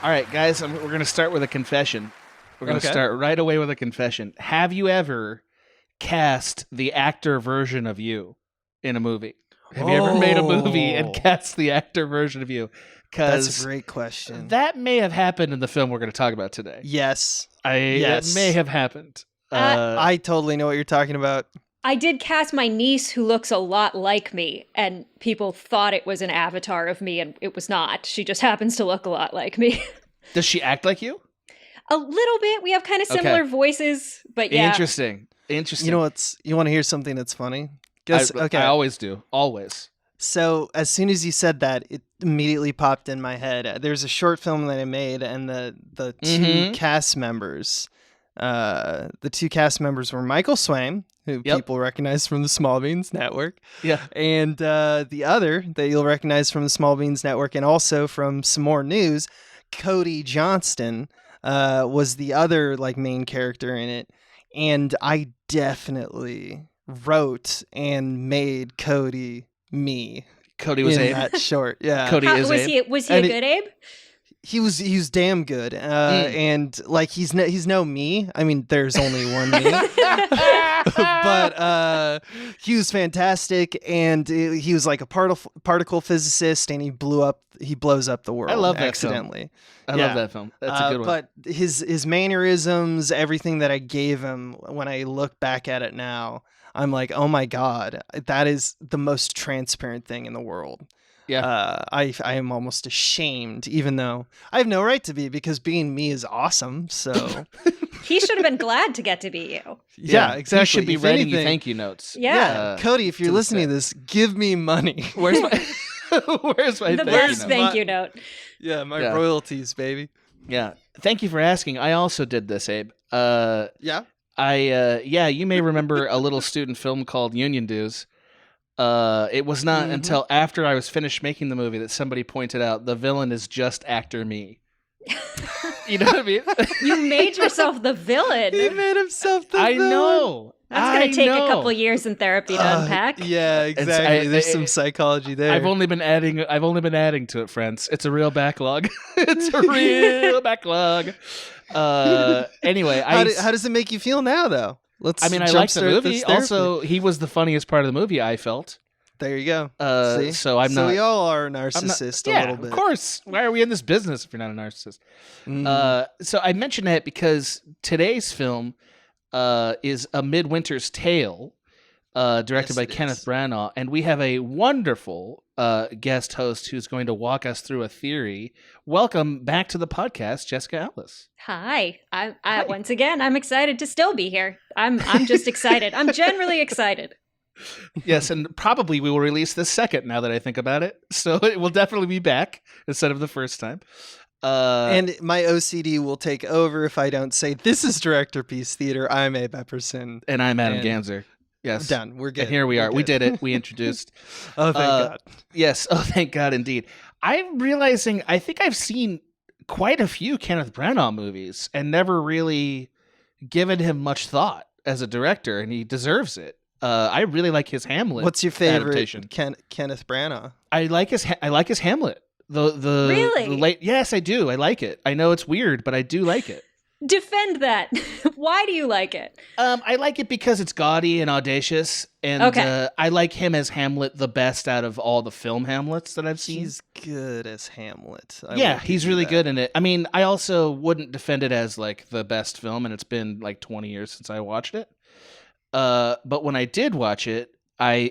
All right, guys, we're going to start with a confession. We're going to start right away with a confession. Have you ever cast the actor version of you in a movie? Have you ever made a movie and cast the actor version of you? That's a great question. That may have happened in the film we're going to talk about today. Yes. It may have happened. I totally know what you're talking about. I did cast my niece who looks a lot like me, and people thought it was an avatar of me, and it was not. She just happens to look a lot like me. Does she act like you? A little bit. We have kind of similar voices, but yeah. Interesting. You know you want to hear something that's funny? I always do. Always. So as soon as you said that, it immediately popped in my head. There's a short film that I made, and the two cast members, were Michael Swaim, who people recognize from the Small Beans Network. Yeah. And the other that you'll recognize from the Small Beans Network and also from some more news, Cody Johnston, was the other main character in it. And I definitely wrote and made Cody me. Cody was in Abe. that short. Yeah. Cody is was Abe. Was he a good Abe? He was damn good. And he's no me. I mean, there's only one me. But he was fantastic, and he was like a particle physicist, and he blows up the world. I love that accidentally. Film. I love that film. That's a good one. But his mannerisms, everything that I gave him, when I look back at it now, I'm like, oh my God, that is the most transparent thing in the world. Yeah. I am almost ashamed, even though I have no right to be, because being me is awesome. So he should have been glad to get to be you. Yeah, exactly. You should be writing you thank you notes. Yeah. Cody, if you're listening to this, give me money. Where's my the best thank you note? Yeah, my royalties, baby. Yeah. Thank you for asking. I also did this, Abe. Yeah. You may remember a little student film called Union Dues. It was not until after I was finished making the movie that somebody pointed out the villain is just actor me. You know what I mean? You made yourself the villain. He made himself the villain. I know. That's going to take a couple years in therapy to unpack. Yeah, exactly. There's some psychology there. I've only been adding to it, friends. It's a real backlog. It's a real backlog. Anyway, how does it make you feel now, though? I like the movie. Also, he was the funniest part of the movie, I felt. There you go. See? So we all are a narcissist a little bit. Of course. Why are we in this business if you're not a narcissist? So I mentioned that because today's film is A Midwinter's Tale, directed by Kenneth Branagh, and we have a wonderful guest host who's going to walk us through a theory. Welcome back to the podcast, Jessica Ellis. Hi. I once again, I'm excited to still be here. I'm just excited. I'm generally excited. Yes, and probably we will release this second now that I think about it. So it will definitely be back instead of the first time. And my OCD will take over if I don't say, this is Directorpiece Theater. I'm Abe Epperson. And I'm Adam Ganzer. Yes. Done. We're good. And here we are. We did it. We introduced. Oh, thank God. Yes. Oh, thank God, indeed. I'm realizing I think I've seen quite a few Kenneth Branagh movies and never really given him much thought as a director, and he deserves it. I really like his Hamlet. What's your favorite adaptation. Kenneth Branagh? I like his Hamlet. Really? Yes, I do. I like it. I know it's weird, but I do like it. Defend that. Why do you like it? I like it because it's gaudy and audacious, and I like him as Hamlet the best out of all the film Hamlets that I've seen. He's good as Hamlet. He's really good in it. I mean, I also wouldn't defend it as the best film, and it's been 20 years since I watched it. But when I did watch it, I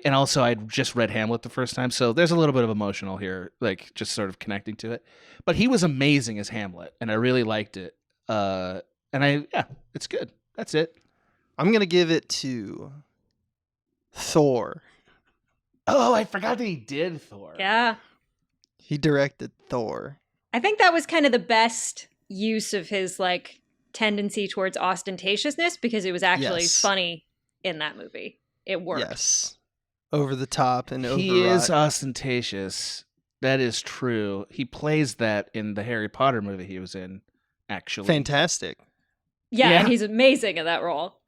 just read Hamlet the first time, so there's a little bit of emotional here, just sort of connecting to it. But he was amazing as Hamlet, and I really liked it. It's good. That's it. I'm gonna give it to Thor. Oh, I forgot that he did Thor. Yeah. He directed Thor. I think that was kind of the best use of his tendency towards ostentatiousness, because it was actually funny in that movie. It worked. Yes. Over the top and overwrought. He is ostentatious. That is true. He plays that in the Harry Potter movie he was in, actually. Fantastic. Yeah, and he's amazing in that role.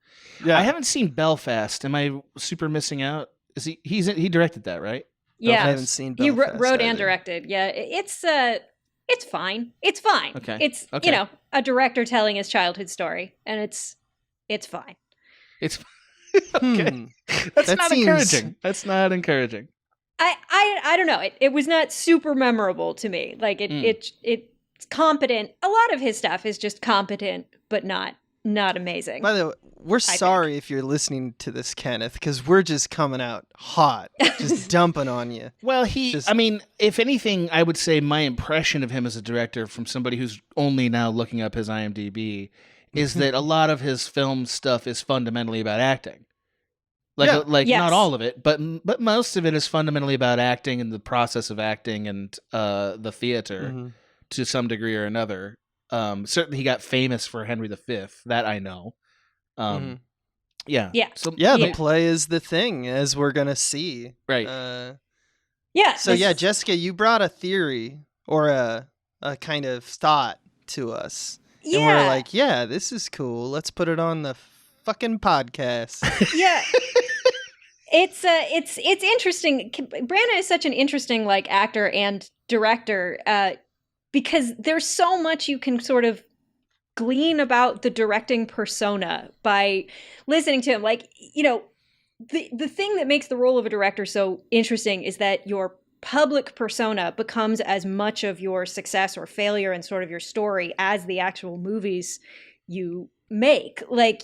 Yeah. I haven't seen Belfast. Am I super missing out? Is he directed that, right? Yeah. I haven't seen Belfast. He wrote and directed. Yeah, it's It's fine. It's fine. Okay. It's Okay. a director telling his childhood story, and it's fine. It's okay. That's That not seems- encouraging. That's not encouraging. I don't know. It was not super memorable to me. Like it's competent. A lot of his stuff is just competent, but not amazing. By the way, we're sorry if you're listening to this, Kenneth, because we're just coming out hot, just dumping on you. Well, I mean, if anything, I would say my impression of him as a director from somebody who's only now looking up his IMDb is that a lot of his film stuff is fundamentally about acting. Yes. Not all of it, but most of it is fundamentally about acting and the process of acting and the theater to some degree or another. Certainly he got famous for Henry V, that I know. Yeah. So, the play is the thing, as we're going to see. Right. So Jessica, you brought a theory or a kind of thought to us. Yeah. And we're like, yeah, this is cool. Let's put it on the fucking podcast. Yeah. It's interesting. Branagh is such an interesting like actor and director because there's so much you can sort of glean about the directing persona by listening to him. Like, the thing that makes the role of a director so interesting is that your public persona becomes as much of your success or failure and sort of your story as the actual movies you make. Like,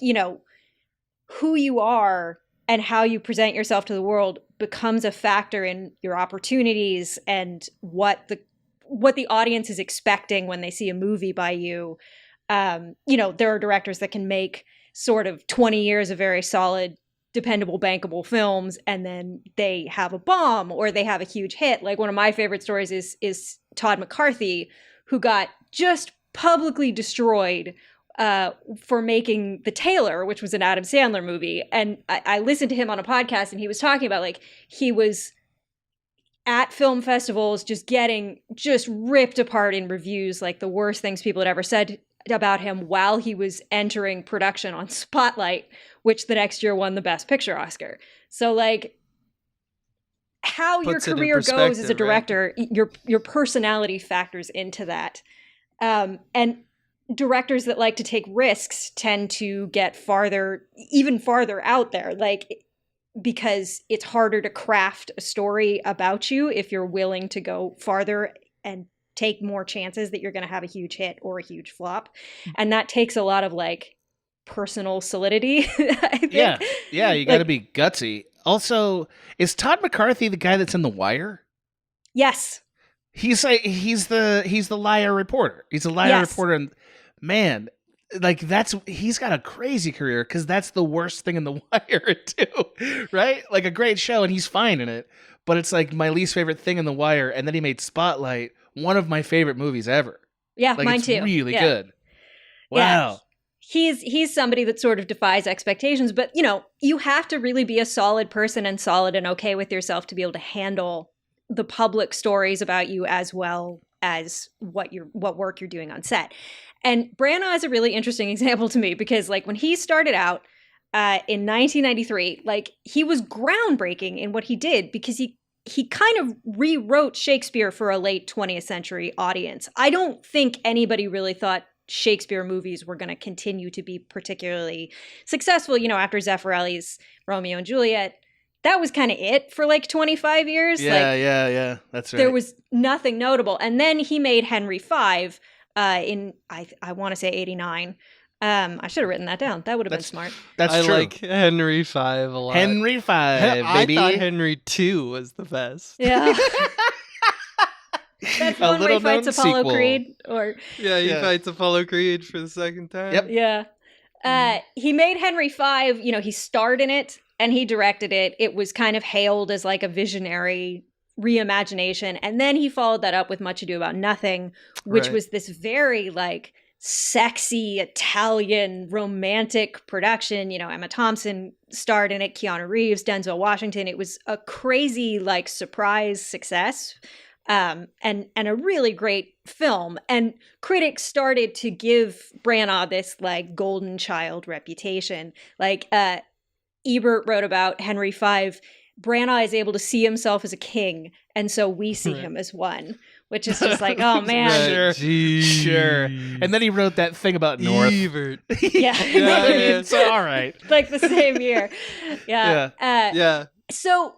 who you are and how you present yourself to the world becomes a factor in your opportunities and what the audience is expecting when they see a movie by you. There are directors that can make sort of 20 years of very solid, dependable, bankable films, and then they have a bomb or they have a huge hit. Like one of my favorite stories is Todd McCarthy, who got just publicly destroyed for making The Tailor, which was an Adam Sandler movie. And I listened to him on a podcast and he was talking about like he was at film festivals just getting just ripped apart in reviews, like the worst things people had ever said about him while he was entering production on Spotlight, which the next year won the Best Picture Oscar. So like how your career goes as a director, right? Your personality factors into that. And directors that like to take risks tend to get even farther out there, like because it's harder to craft a story about you if you're willing to go farther and take more chances that you're going to have a huge hit or a huge flop. And that takes a lot of like personal solidity. I think. Yeah, you got to be gutsy. Also, is Todd McCarthy the guy that's in The Wire? Yes. He's the liar reporter. He's a liar reporter, and man, like he's got a crazy career because that's the worst thing in The Wire too, right? Like a great show, and he's fine in it, but it's like my least favorite thing in The Wire. And then he made Spotlight, one of my favorite movies ever. Yeah, like, mine it's too. Really good. Wow. Yeah. He's somebody that sort of defies expectations, but you have to really be a solid person and solid and okay with yourself to be able to handle the public stories about you as well as what work you're doing on set. And Branagh is a really interesting example to me because like when he started out in 1993, like he was groundbreaking in what he did because he kind of rewrote Shakespeare for a late 20th century audience. I don't think anybody really thought Shakespeare movies were going to continue to be particularly successful, after Zeffirelli's Romeo and Juliet. That was kind of it for like 25 years. Yeah. That's right. There was nothing notable. And then he made Henry V in, I want to say 89. I should have written that down. That would have been smart. That's true. I like Henry V a lot. Henry V, baby. I thought Henry II was the best. Yeah. That's one where he fights Apollo sequel. Creed. He fights Apollo Creed for the second time. Yep. Yeah. He made Henry V, he starred in it and he directed it. It was kind of hailed as like a visionary reimagination. And then he followed that up with Much Ado About Nothing, which was this very like sexy Italian romantic production. Emma Thompson starred in it, Keanu Reeves, Denzel Washington. It was a crazy like surprise success. And a really great film. And critics started to give Branagh this like golden child reputation. Like Ebert wrote about Henry V Branagh is able to see himself as a king, and so we see him as one, which is just like, oh man. Sure. And then he wrote that thing about North. Yeah. It's all right. Like the same year. Yeah. Yeah. So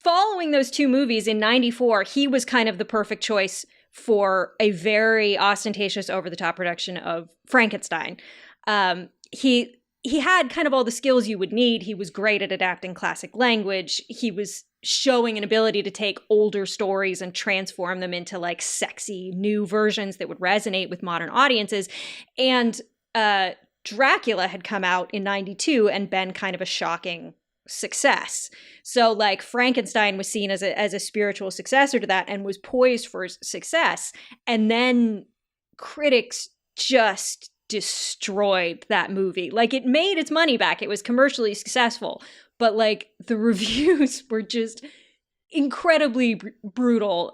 following those two movies in 94, he was kind of the perfect choice for a very ostentatious, over-the-top production of Frankenstein. He had kind of all the skills you would need. He was great at adapting classic language. He was showing an ability to take older stories and transform them into like sexy new versions that would resonate with modern audiences. And Dracula had come out in 92 and been kind of a shocking success. So like Frankenstein was seen as a spiritual successor to that and was poised for success. And then critics just destroyed that movie. Like it made its money back. It was commercially successful, but like the reviews were just incredibly brutal.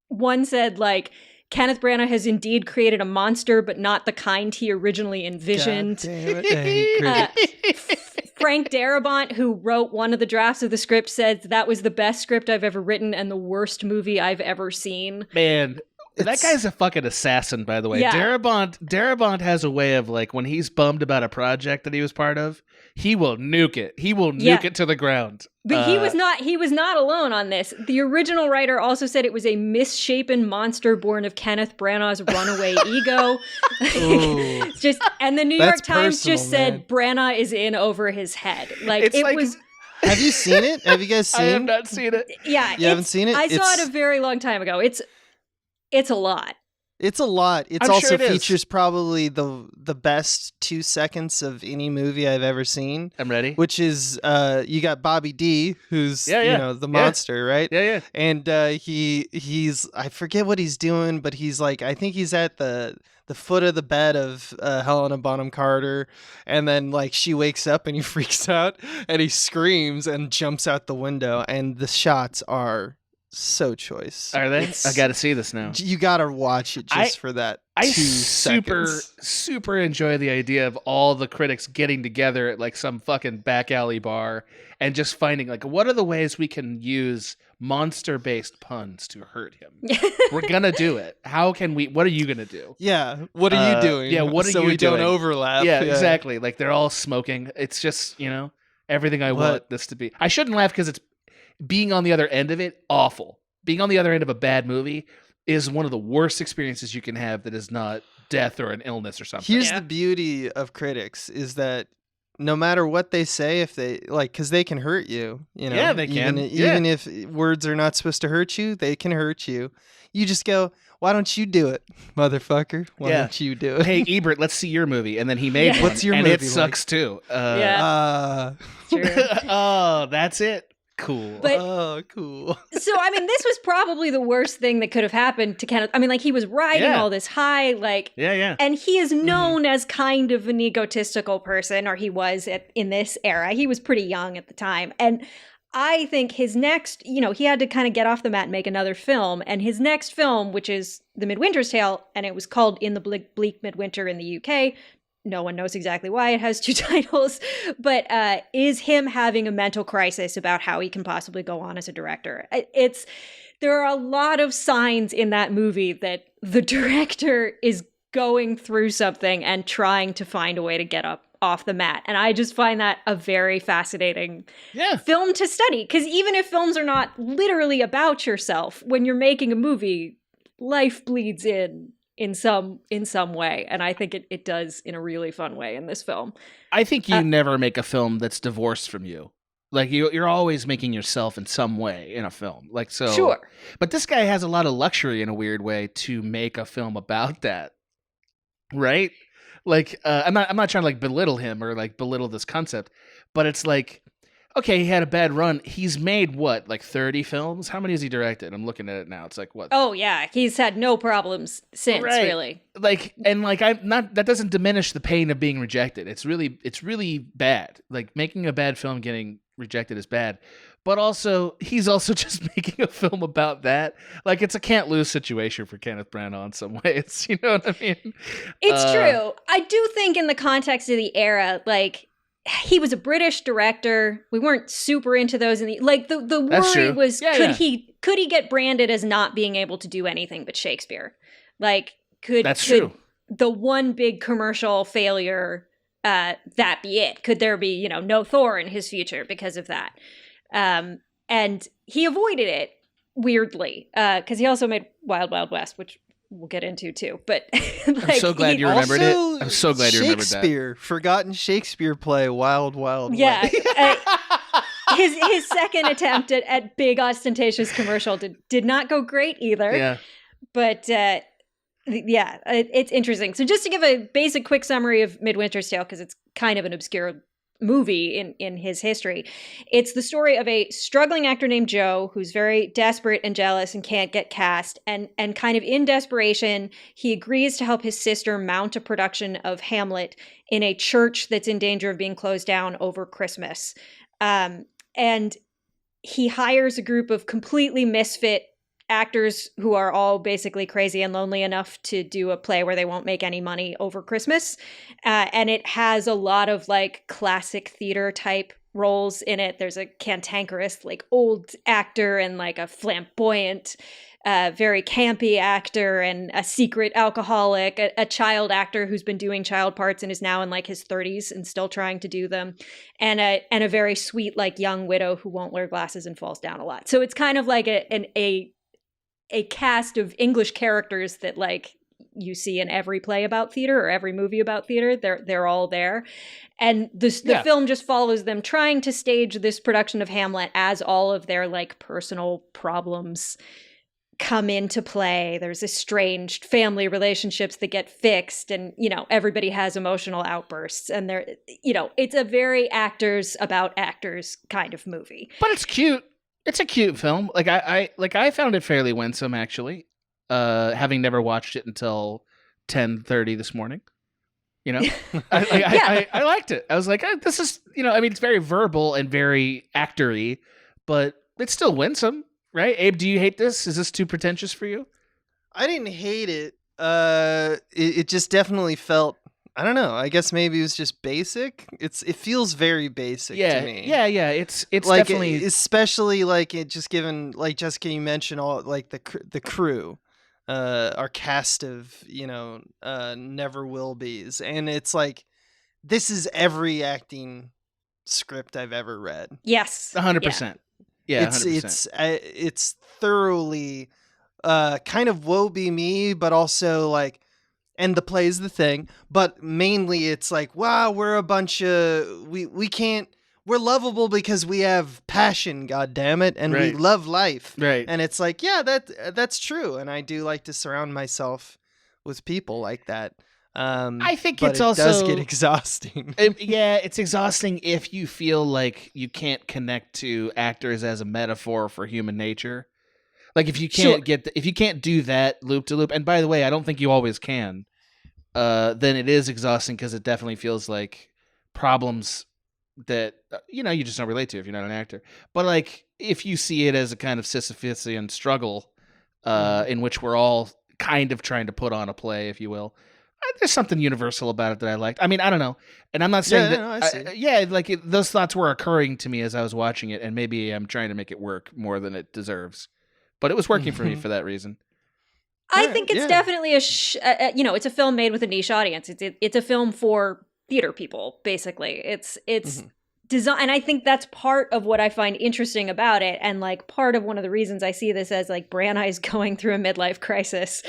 One said like, Kenneth Branagh has indeed created a monster, but not the kind he originally envisioned. God damn it. I hate critics. Frank Darabont, who wrote one of the drafts of the script, said that was the best script I've ever written and the worst movie I've ever seen. Man, that guy's a fucking assassin, by the way. Yeah. Darabont has a way of like, when he's bummed about a project that he was part of, he will nuke it. He will nuke it to the ground. But he was not alone on this. The original writer also said it was a misshapen monster born of Kenneth Branagh's runaway ego. And the New York Times just said Branagh is in over his head. Like was. Have you seen it? Have you guys seen it? I have not seen it. Yeah. You haven't seen it? I saw it a very long time ago. It's a lot. It's a lot. It's I'm also sure it is. features probably the best 2 seconds of any movie I've ever seen. I'm ready. Which is you got Bobby D, who's the monster, right? Yeah. And he's I forget what he's doing, but he's like, I think he's at the foot of the bed of Helena Bonham Carter, and then like she wakes up and he freaks out and he screams and jumps out the window, and the shots are so choice. Are they? I got to see this now. You got to watch it just for that. I 2 seconds. super enjoy the idea of all the critics getting together at like some fucking back alley bar and just finding like, what are the ways we can use monster-based puns to hurt him? We're gonna do it. How can we? What are you gonna do? Yeah. What are you doing? Yeah. What are so you we doing? don't overlap. Yeah, exactly. Like they're all smoking. It's just everything I want this to be. I shouldn't laugh because it's being on the other end of it. Awful. Being on the other end of a bad movie is one of the worst experiences you can have that is not death or an illness or something. Here's the beauty of critics is that no matter what they say, if they like, because they can hurt you, Yeah, they can. Even if words are not supposed to hurt you, they can hurt you. You just go, why don't you do it, motherfucker? Why don't you do it? Hey, Ebert, let's see your movie. And then he made one. What's your and movie it sucks too. True. Oh, that's it. Cool. But, cool. So, I mean, this was probably the worst thing that could have happened to Kenneth. I mean, like, he was riding all this high, like... Yeah. And he is known as kind of an egotistical person, or he was in this era. He was pretty young at the time. And I think his next... he had to kind of get off the mat and make another film. And his next film, which is The Midwinter's Tale, and it was called In the Bleak Midwinter in the UK... No one knows exactly why it has 2 titles, but is him having a mental crisis about how he can possibly go on as a director. There are a lot of signs in that movie that the director is going through something and trying to find a way to get up off the mat. And I just find that a very fascinating film to study. Because even if films are not literally about yourself, when you're making a movie, life bleeds in some way, and I think it does in a really fun way in this film. I think you never make a film that's divorced from you. Like you're always making yourself in some way in a film. Like so. Sure. But this guy has a lot of luxury in a weird way to make a film about that. Right? Like I'm not trying to like belittle him or like belittle this concept, but it's like, okay, he had a bad run. He's made what, like 30 films? How many has he directed? I'm looking at it now. It's like what? Oh yeah, he's had no problems since, really. Like, and like I'm not. That doesn't diminish the pain of being rejected. It's really bad. Like making a bad film, getting rejected is bad. But also, he's also just making a film about that. Like it's a can't lose situation for Kenneth Branagh in some ways. You know what I mean? It's true. I do think in the context of the era, like. he was a British director. We weren't super into those. The That's worry true. was, Yeah, could he get branded as not being able to do anything but Shakespeare? Like, That's could true. the one big commercial failure, that be it? Could there be, no Thor in his future because of that? And he avoided it weirdly, because he also made Wild Wild West, which we'll get into too. But I'm so glad you remembered it. I'm so glad you remembered that. Shakespeare, forgotten Shakespeare play, Wild Wild yeah, West. his second attempt at big ostentatious commercial did not go great either. Yeah. But it's interesting. So just to give a basic quick summary of Midwinter's Tale, because it's kind of an obscure movie in his history. It's the story of a struggling actor named Joe who's very desperate and jealous and can't get cast. And kind of in desperation, he agrees to help his sister mount a production of Hamlet in a church that's in danger of being closed down over Christmas. And he hires a group of completely misfit actors who are all basically crazy and lonely enough to do a play where they won't make any money over Christmas. And it has a lot of like classic theater type roles in it. There's a cantankerous like old actor and like a flamboyant, very campy actor and a secret alcoholic, a child actor who's been doing child parts and is now in like his 30s and still trying to do them, and a very sweet like young widow who won't wear glasses and falls down a lot. So it's kind of like a cast of English characters that like you see in every play about theater or every movie about theater. They're all there. And the film just follows them trying to stage this production of Hamlet as all of their like personal problems come into play. There's estranged family relationships that get fixed, and everybody has emotional outbursts, and it's a very actors about actors kind of movie. But it's cute. It's a cute film. Like I found it fairly winsome actually. Having never watched it until 10:30 this morning. I liked it. I was like, this is, it's very verbal and very actory, but it's still winsome, right? Abe, do you hate this? Is this too pretentious for you? I didn't hate it. It just definitely felt, I don't know. I guess maybe it was just basic. It feels very basic to me. Yeah. It's like definitely, especially like it just given, like Jessica, you mentioned all like the crew, our cast of never will be's, and it's like this is every acting script I've ever read. Yes, 100%. Yeah, 100%. It's thoroughly kind of woe be me, but also like. And the play's the thing, but mainly it's like, wow, we're a bunch of we're lovable because we have passion, god damn it, and we love life. Right. And it's like, yeah, that's true, and I do like to surround myself with people like that. I think but it's it also does get exhausting. It's exhausting if you feel like you can't connect to actors as a metaphor for human nature. Like if you can't if you can't do that loop to loop, and by the way, I don't think you always can, then it is exhausting because it definitely feels like problems that you just don't relate to if you're not an actor. But like if you see it as a kind of Sisyphean struggle, in which we're all kind of trying to put on a play, if you will, there's something universal about it that I liked. I mean, I don't know, and I'm not saying that. Those thoughts were occurring to me as I was watching it, and maybe I'm trying to make it work more than it deserves. But it was working for me for that reason. I think it's definitely it's a film made with a niche audience. It's a film for theater people, basically. It's design, and I think that's part of what I find interesting about it, and like part of one of the reasons I see this as like Branagh is going through a midlife crisis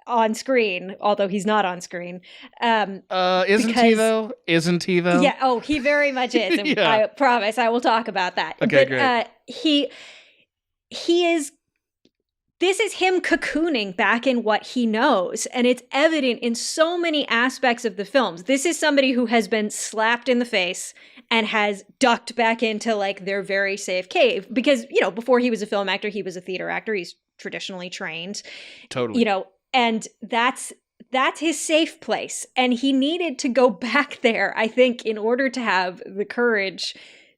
on screen, although he's not on screen. Isn't he though? Yeah. Oh, he very much is. And Yeah. I promise I will talk about that. Okay, but, great. He is. This is him cocooning back in what he knows, and it's evident in so many aspects of the films. This is somebody who has been slapped in the face and has ducked back into like their very safe cave because, before he was a film actor, he was a theater actor. He's traditionally trained. Totally. And that's his safe place. And he needed to go back there, I think, in order to have the courage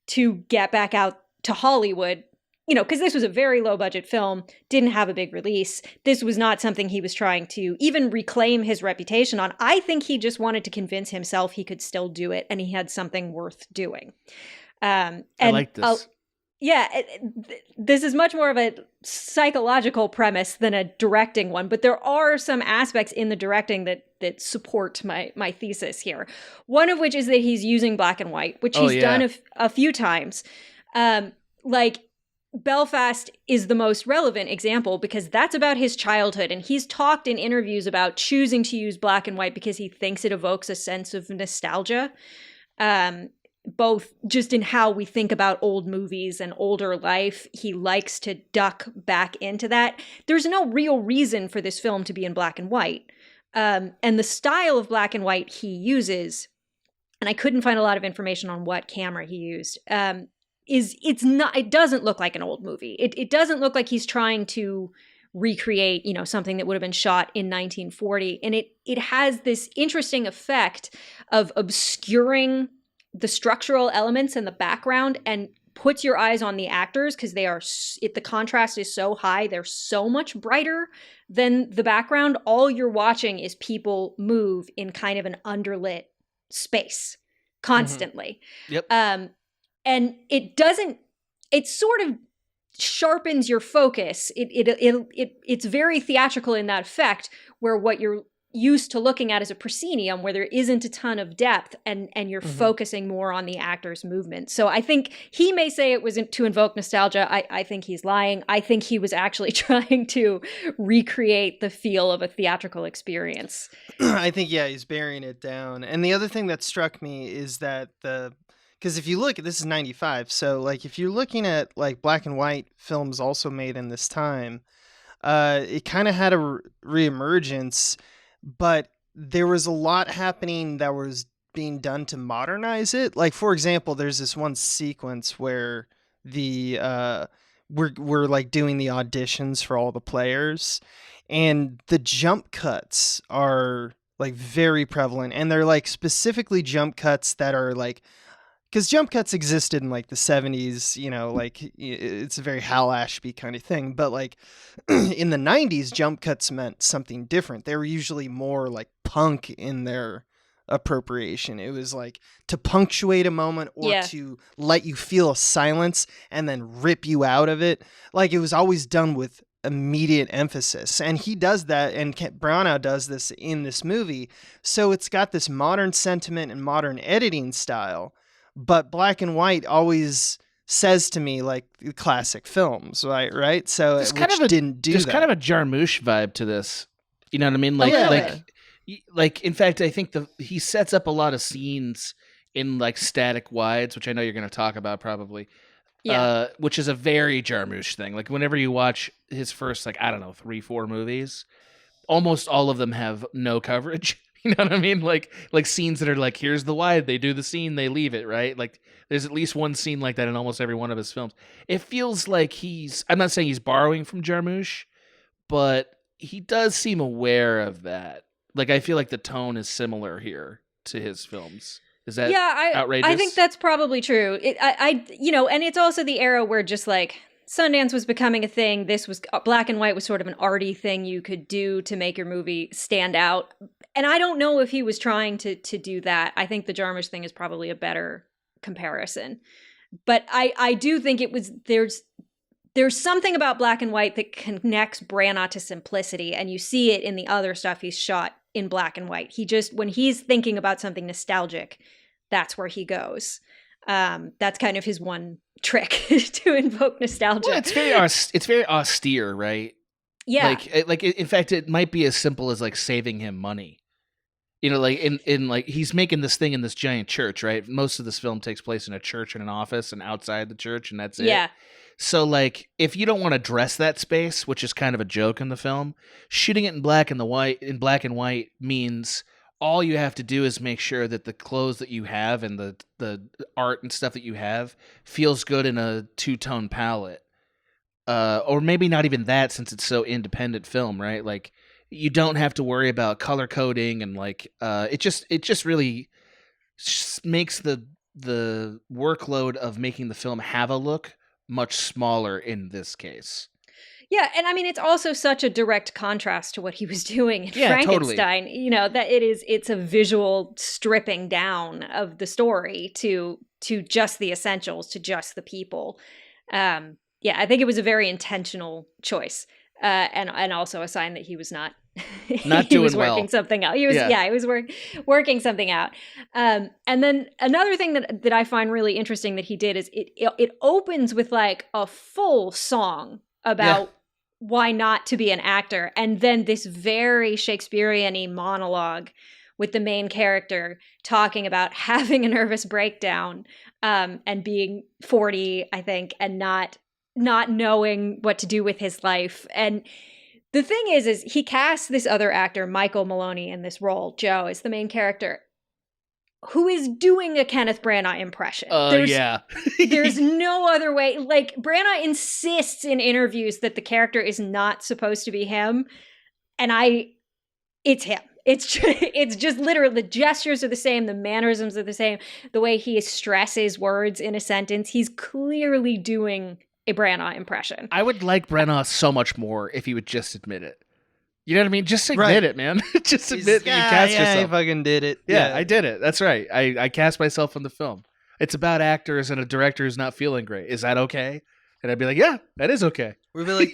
to get back out to Hollywood because this was a very low budget film, didn't have a big release. This was not something he was trying to even reclaim his reputation on. I think he just wanted to convince himself he could still do it, and he had something worth doing. I like this. This is much more of a psychological premise than a directing one, but there are some aspects in the directing that support my thesis here. One of which is that he's using black and white, which he's done a few times. Like Belfast is the most relevant example because that's about his childhood, and he's talked in interviews about choosing to use black and white because he thinks it evokes a sense of nostalgia. Both just in how we think about old movies and older life. He likes to duck back into that. There's no real reason for this film to be in black and white. And the style of black and white he uses, and I couldn't find a lot of information on what camera he used, it doesn't look like an old movie. It doesn't look like he's trying to recreate, something that would have been shot in 1940. And it has this interesting effect of obscuring the structural elements in the background and puts your eyes on the actors because the contrast is so high. They're so much brighter than the background. All you're watching is people move in kind of an underlit space constantly. Mm-hmm. Yep. And it sort of sharpens your focus. It's very theatrical in that effect where what you're used to looking at as a proscenium where there isn't a ton of depth and you're focusing more on the actor's movement. So I think he may say it was to invoke nostalgia. I think he's lying. I think he was actually trying to recreate the feel of a theatrical experience. I think, he's burying it down. And the other thing that struck me is that because if you look at this is 95, so like if you're looking at like black and white films also made in this time, it kind of had a reemergence. But there was a lot happening that was being done to modernize it. Like, for example, there's this one sequence where we're like doing the auditions for all the players, and the jump cuts are like very prevalent, and they're like specifically jump cuts that are like, because jump cuts existed in like the 70s, like it's a very Hal Ashby kind of thing. But like in the 90s, jump cuts meant something different. They were usually more like punk in their appropriation. It was like to punctuate a moment or to let you feel a silence and then rip you out of it. Like it was always done with immediate emphasis. And he does that, and Branagh does this in this movie. So it's got this modern sentiment and modern editing style. But black and white always says to me like classic films, right? So there's kind of a Jarmusch vibe to this. You know what I mean? Like in fact, I think he sets up a lot of scenes in like static wides, which I know you're going to talk about probably. Yeah. Which is a very Jarmusch thing. Like whenever you watch his first 3-4 movies, almost all of them have no coverage. You know what I mean? Like scenes that are like, here's the wide, they do the scene, they leave it, right? Like there's at least one scene like that in almost every one of his films. It feels like I'm not saying he's borrowing from Jarmusch, but he does seem aware of that. Like I feel like the tone is similar here to his films. Is that outrageous? I think that's probably true. And it's also the era where just like Sundance was becoming a thing. This was black and white was sort of an arty thing you could do to make your movie stand out. And I don't know if he was trying to do that. I think the Jarmusch thing is probably a better comparison. But I do think there's something about black and white that connects Branagh to simplicity, and you see it in the other stuff he's shot in black and white. when he's thinking about something nostalgic, that's where he goes. That's kind of his one trick to invoke nostalgia. Well, it's very austere, right? Yeah. Like in fact, it might be as simple as like saving him money. Like in like he's making this thing in this giant church, right? Most of this film takes place in a church and an office and outside the church, and that's it. Yeah. So like if you don't want to dress that space, which is kind of a joke in the film, shooting it in black and white means all you have to do is make sure that the clothes that you have and the art and stuff that you have feels good in a two-tone palette. Or maybe not even that, since it's so independent film, right? Like you don't have to worry about color coding and like it just really makes the workload of making the film have a look much smaller in this case. Yeah, and I mean it's also such a direct contrast to what he was doing in Yeah, Frankenstein. totally. You know, that it's a visual stripping down of the story to just the essentials, to just the people. Yeah, I think it was a very intentional choice, and also a sign that he was not Not he doing was working well. something out. He was he was working something out. And then another thing that I find really interesting that he did is it opens with like a full song about why not to be an actor, and then this very Shakespearean-y monologue with the main character talking about having a nervous breakdown and being 40, I think, and not knowing what to do with his life. And the thing is he cast this other actor, Michael Maloney, in this role. Joe is the main character, who is doing a Kenneth Branagh impression. There's no other way. Like, Branagh insists in interviews that the character is not supposed to be him, and it's him. It's just literally the gestures are the same, the mannerisms are the same, the way he stresses words in a sentence. He's clearly doing a Branagh impression. I would like Branagh so much more if he would just admit it. You know what I mean? Just admit it, man. Just admit that you cast yourself. I fucking did it. Yeah, I did it. That's right. I cast myself in the film. It's about actors and a director who's not feeling great. Is that okay? And I'd be like, yeah, that is okay. We'd be like,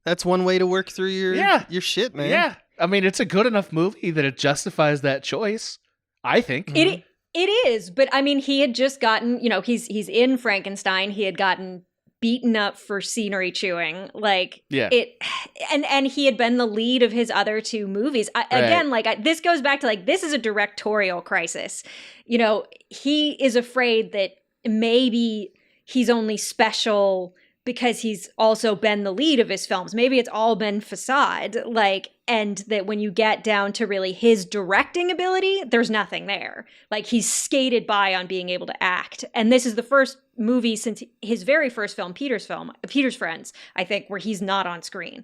that's one way to work through your shit, man. Yeah. I mean, it's a good enough movie that it justifies that choice, I think. It is, but I mean, he had just gotten, he's in Frankenstein. He had gotten beaten up for scenery chewing, and he had been the lead of his other two movies. This goes back to this is a directorial crisis. He is afraid that maybe he's only special because he's also been the lead of his films. Maybe it's all been facade, and that when you get down to really his directing ability, there's nothing there. He's skated by on being able to act. And this is the first movie since his very first film, Peter's Friends, I think, where he's not on screen.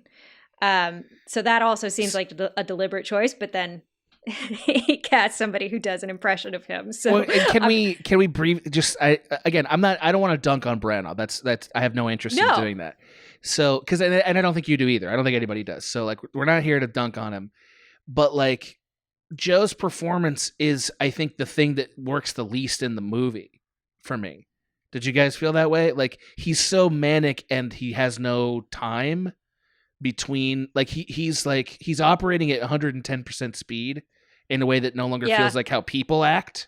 So that also seems like a deliberate choice, but then he cast somebody who does an impression of him. So can we brief I don't want to dunk on Branagh. That's I have no interest in doing that. So and I don't think you do either. I don't think anybody does. So we're not here to dunk on him. But Joe's performance is, I think, the thing that works the least in the movie for me. Did you guys feel that way? He's so manic and he has no time between he's operating at 110% speed in a way that no longer feels like how people act.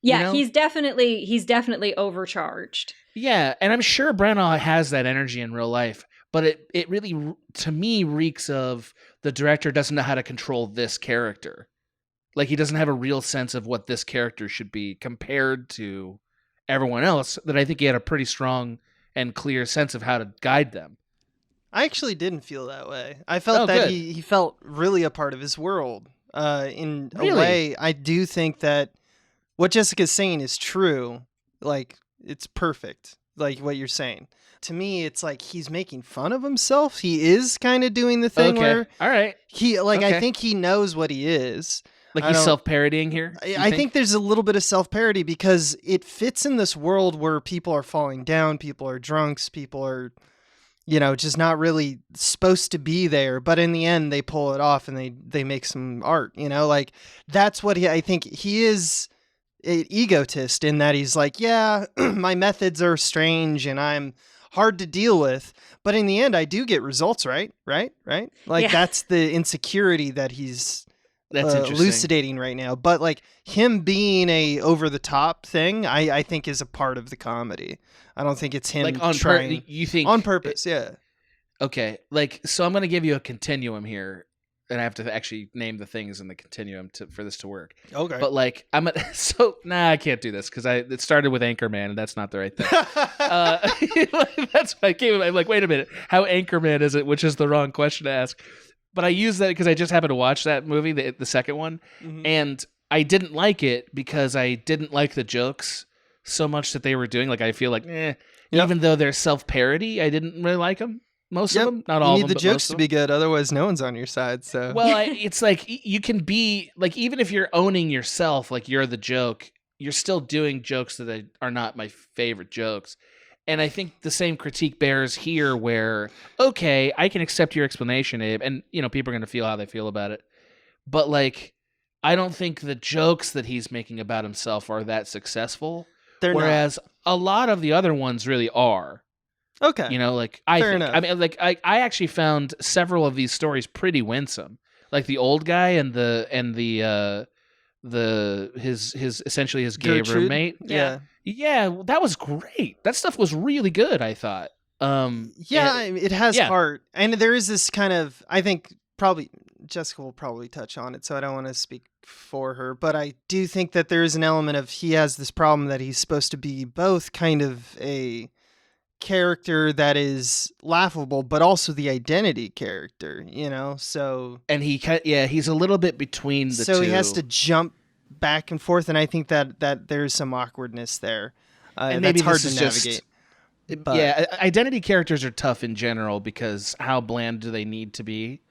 Yeah, he's definitely overcharged. Yeah, and I'm sure Branagh has that energy in real life, but it really, to me, reeks of the director doesn't know how to control this character. He doesn't have a real sense of what this character should be compared to everyone else, that I think he had a pretty strong and clear sense of how to guide them. I actually didn't feel that way. I felt that he felt really a part of his world. In a way, I do think that what Jessica's saying is true. It's perfect, what you're saying. To me, it's he's making fun of himself. He is kind of doing the thing where... All right. I think he knows what he is. He's self-parodying here? I think there's a little bit of self-parody because it fits in this world where people are falling down, people are drunks, people are... just not really supposed to be there, but in the end they pull it off and they make some art, that's what I think he is, an egotist in that he's my methods are strange and I'm hard to deal with, but in the end I do get results, right? That's the insecurity that he's elucidating right now. But him being a over the top thing, I think is a part of the comedy. I don't think it's him trying. You think on purpose? Yeah. Okay. So I'm going to give you a continuum here, and I have to actually name the things in the continuum for this to work. Okay. But I can't do this because it started with Anchorman, and that's not the right thing. That's why I came. I'm wait a minute, how Anchorman is it? Which is the wrong question to ask. But I use that because I just happened to watch that movie, the second one, and I didn't like it because I didn't like the jokes so much that they were doing. I feel even though they're self-parody, I didn't really like them. Most of them, not all of them. You need the jokes to be good, otherwise no one's on your side. So it's you can be even if you're owning yourself, you're the joke, you're still doing jokes that are not my favorite jokes. And I think the same critique bears here where, okay, I can accept your explanation, Abe, and, people are going to feel how they feel about it. But, like, I don't think the jokes that he's making about himself are that successful. Whereas a lot of the other ones really are. Okay. Fair enough. I mean, I actually found several of these stories pretty winsome. Like the old guy and his essentially his gay Gertrude? roommate. Yeah. Yeah, that was great. That stuff was really good, I thought. It has heart. And there is this kind of, I think probably Jessica will probably touch on it, so I don't want to speak for her, but I do think that there is an element of he has this problem that he's supposed to be both kind of a character that is laughable, but also the identity character, so... And he's a little bit between the two. So he has to jump back and forth, and I think that there's some awkwardness there. And maybe that's hard to navigate. Identity characters are tough in general because how bland do they need to be?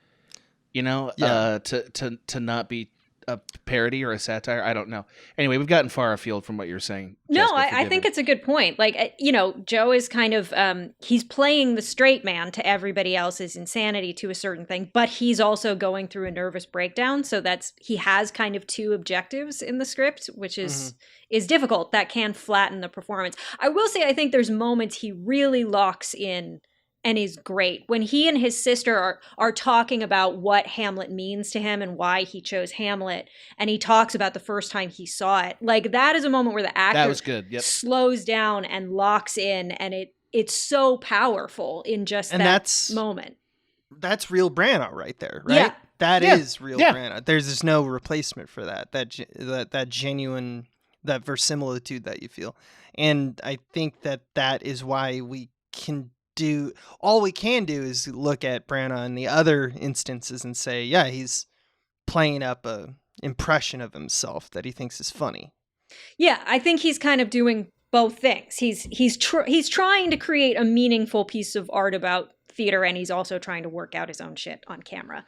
To not be a parody or a satire. I don't know. Anyway, we've gotten far afield from what you're saying. No, Jessica, I think it's a good point. Like, Joe is kind of, he's playing the straight man to everybody else's insanity to a certain thing, but he's also going through a nervous breakdown. So he has kind of two objectives in the script, which is difficult. That can flatten the performance. I will say, I think there's moments he really locks in and is great. When he and his sister are talking about what Hamlet means to him and why he chose Hamlet, and he talks about the first time he saw it, like that is a moment where the actor that was good. Yep. slows down and locks in, and it's so powerful in just that moment. That's real Branagh right there, right? Yeah. That is real Branagh. There's just no replacement for that genuine, that verisimilitude that you feel. And I think that is why we can all we can do is look at Branagh in the other instances and say, yeah, he's playing up a impression of himself that he thinks is funny. Yeah, I think he's kind of doing both things. He's trying to create a meaningful piece of art about theater, and he's also trying to work out his own shit on camera.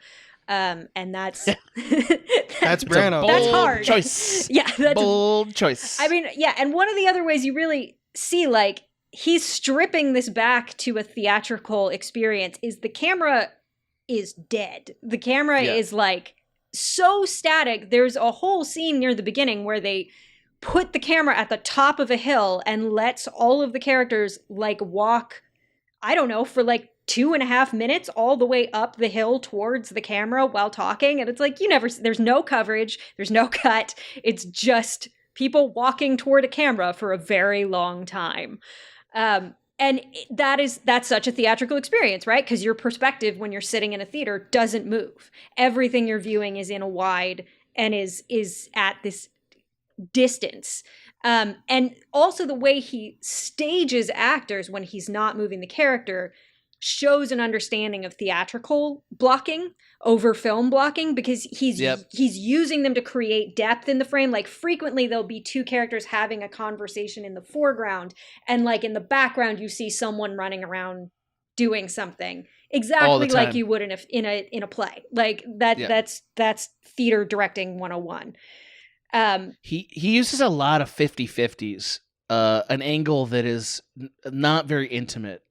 And that's that's Branagh. That's hard. Choice. Yeah, that's bold choice. I mean, yeah, and one of the other ways you really see, like, he's stripping this back to a theatrical experience is the camera is dead. The camera is like so static. There's a whole scene near the beginning where they put the camera at the top of a hill and lets all of the characters like walk, I don't know, for like 2.5 minutes all the way up the hill towards the camera while talking. And it's like, there's no coverage, there's no cut. It's just people walking toward a camera for a very long time. And that's such a theatrical experience, right? Because your perspective when you're sitting in a theater doesn't move. Everything you're viewing is in a wide and is at this distance. And also the way he stages actors when he's not moving the character shows an understanding of theatrical blocking over film blocking, because he's using them to create depth in the frame. Like frequently there'll be two characters having a conversation in the foreground, and like in the background you see someone running around doing something exactly like you would in a play. Like that's theater directing 101. He uses a lot of 50-50s, an angle that is not very intimate.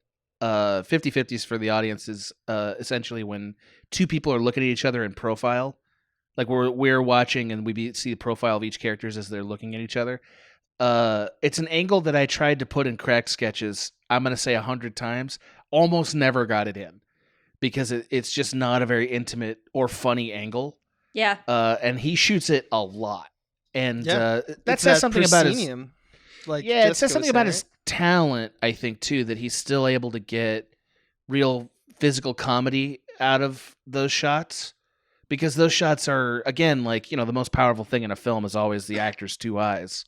50-50s for the audience is essentially when two people are looking at each other in profile, like we're watching and we see the profile of each character as they're looking at each other. It's an angle that I tried to put in crack sketches, I'm going to say 100 times, almost never got it in because it's just not a very intimate or funny angle. Yeah. And he shoots it a lot. And that says something about his... it says something about his talent, I think, too, that he's still able to get real physical comedy out of those shots, because those shots are, again, like, the most powerful thing in a film is always the actor's two eyes,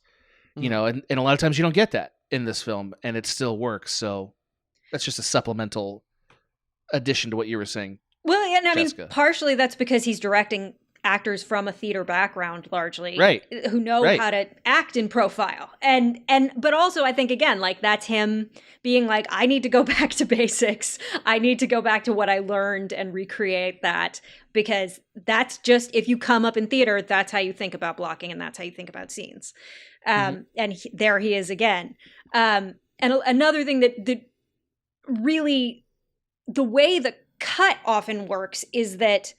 and a lot of times you don't get that in this film, and it still works. So that's just a supplemental addition to what you were saying. Well, and I Jessica. mean, partially that's because he's directing actors from a theater background largely, right, who know how to act in profile, but also I think, again, like that's him being like, I need to go back to basics, I need to go back to what I learned and recreate that, because that's just, if you come up in theater, that's how you think about blocking and that's how you think about scenes. And there he is again. another thing that really, the way the cut often works is that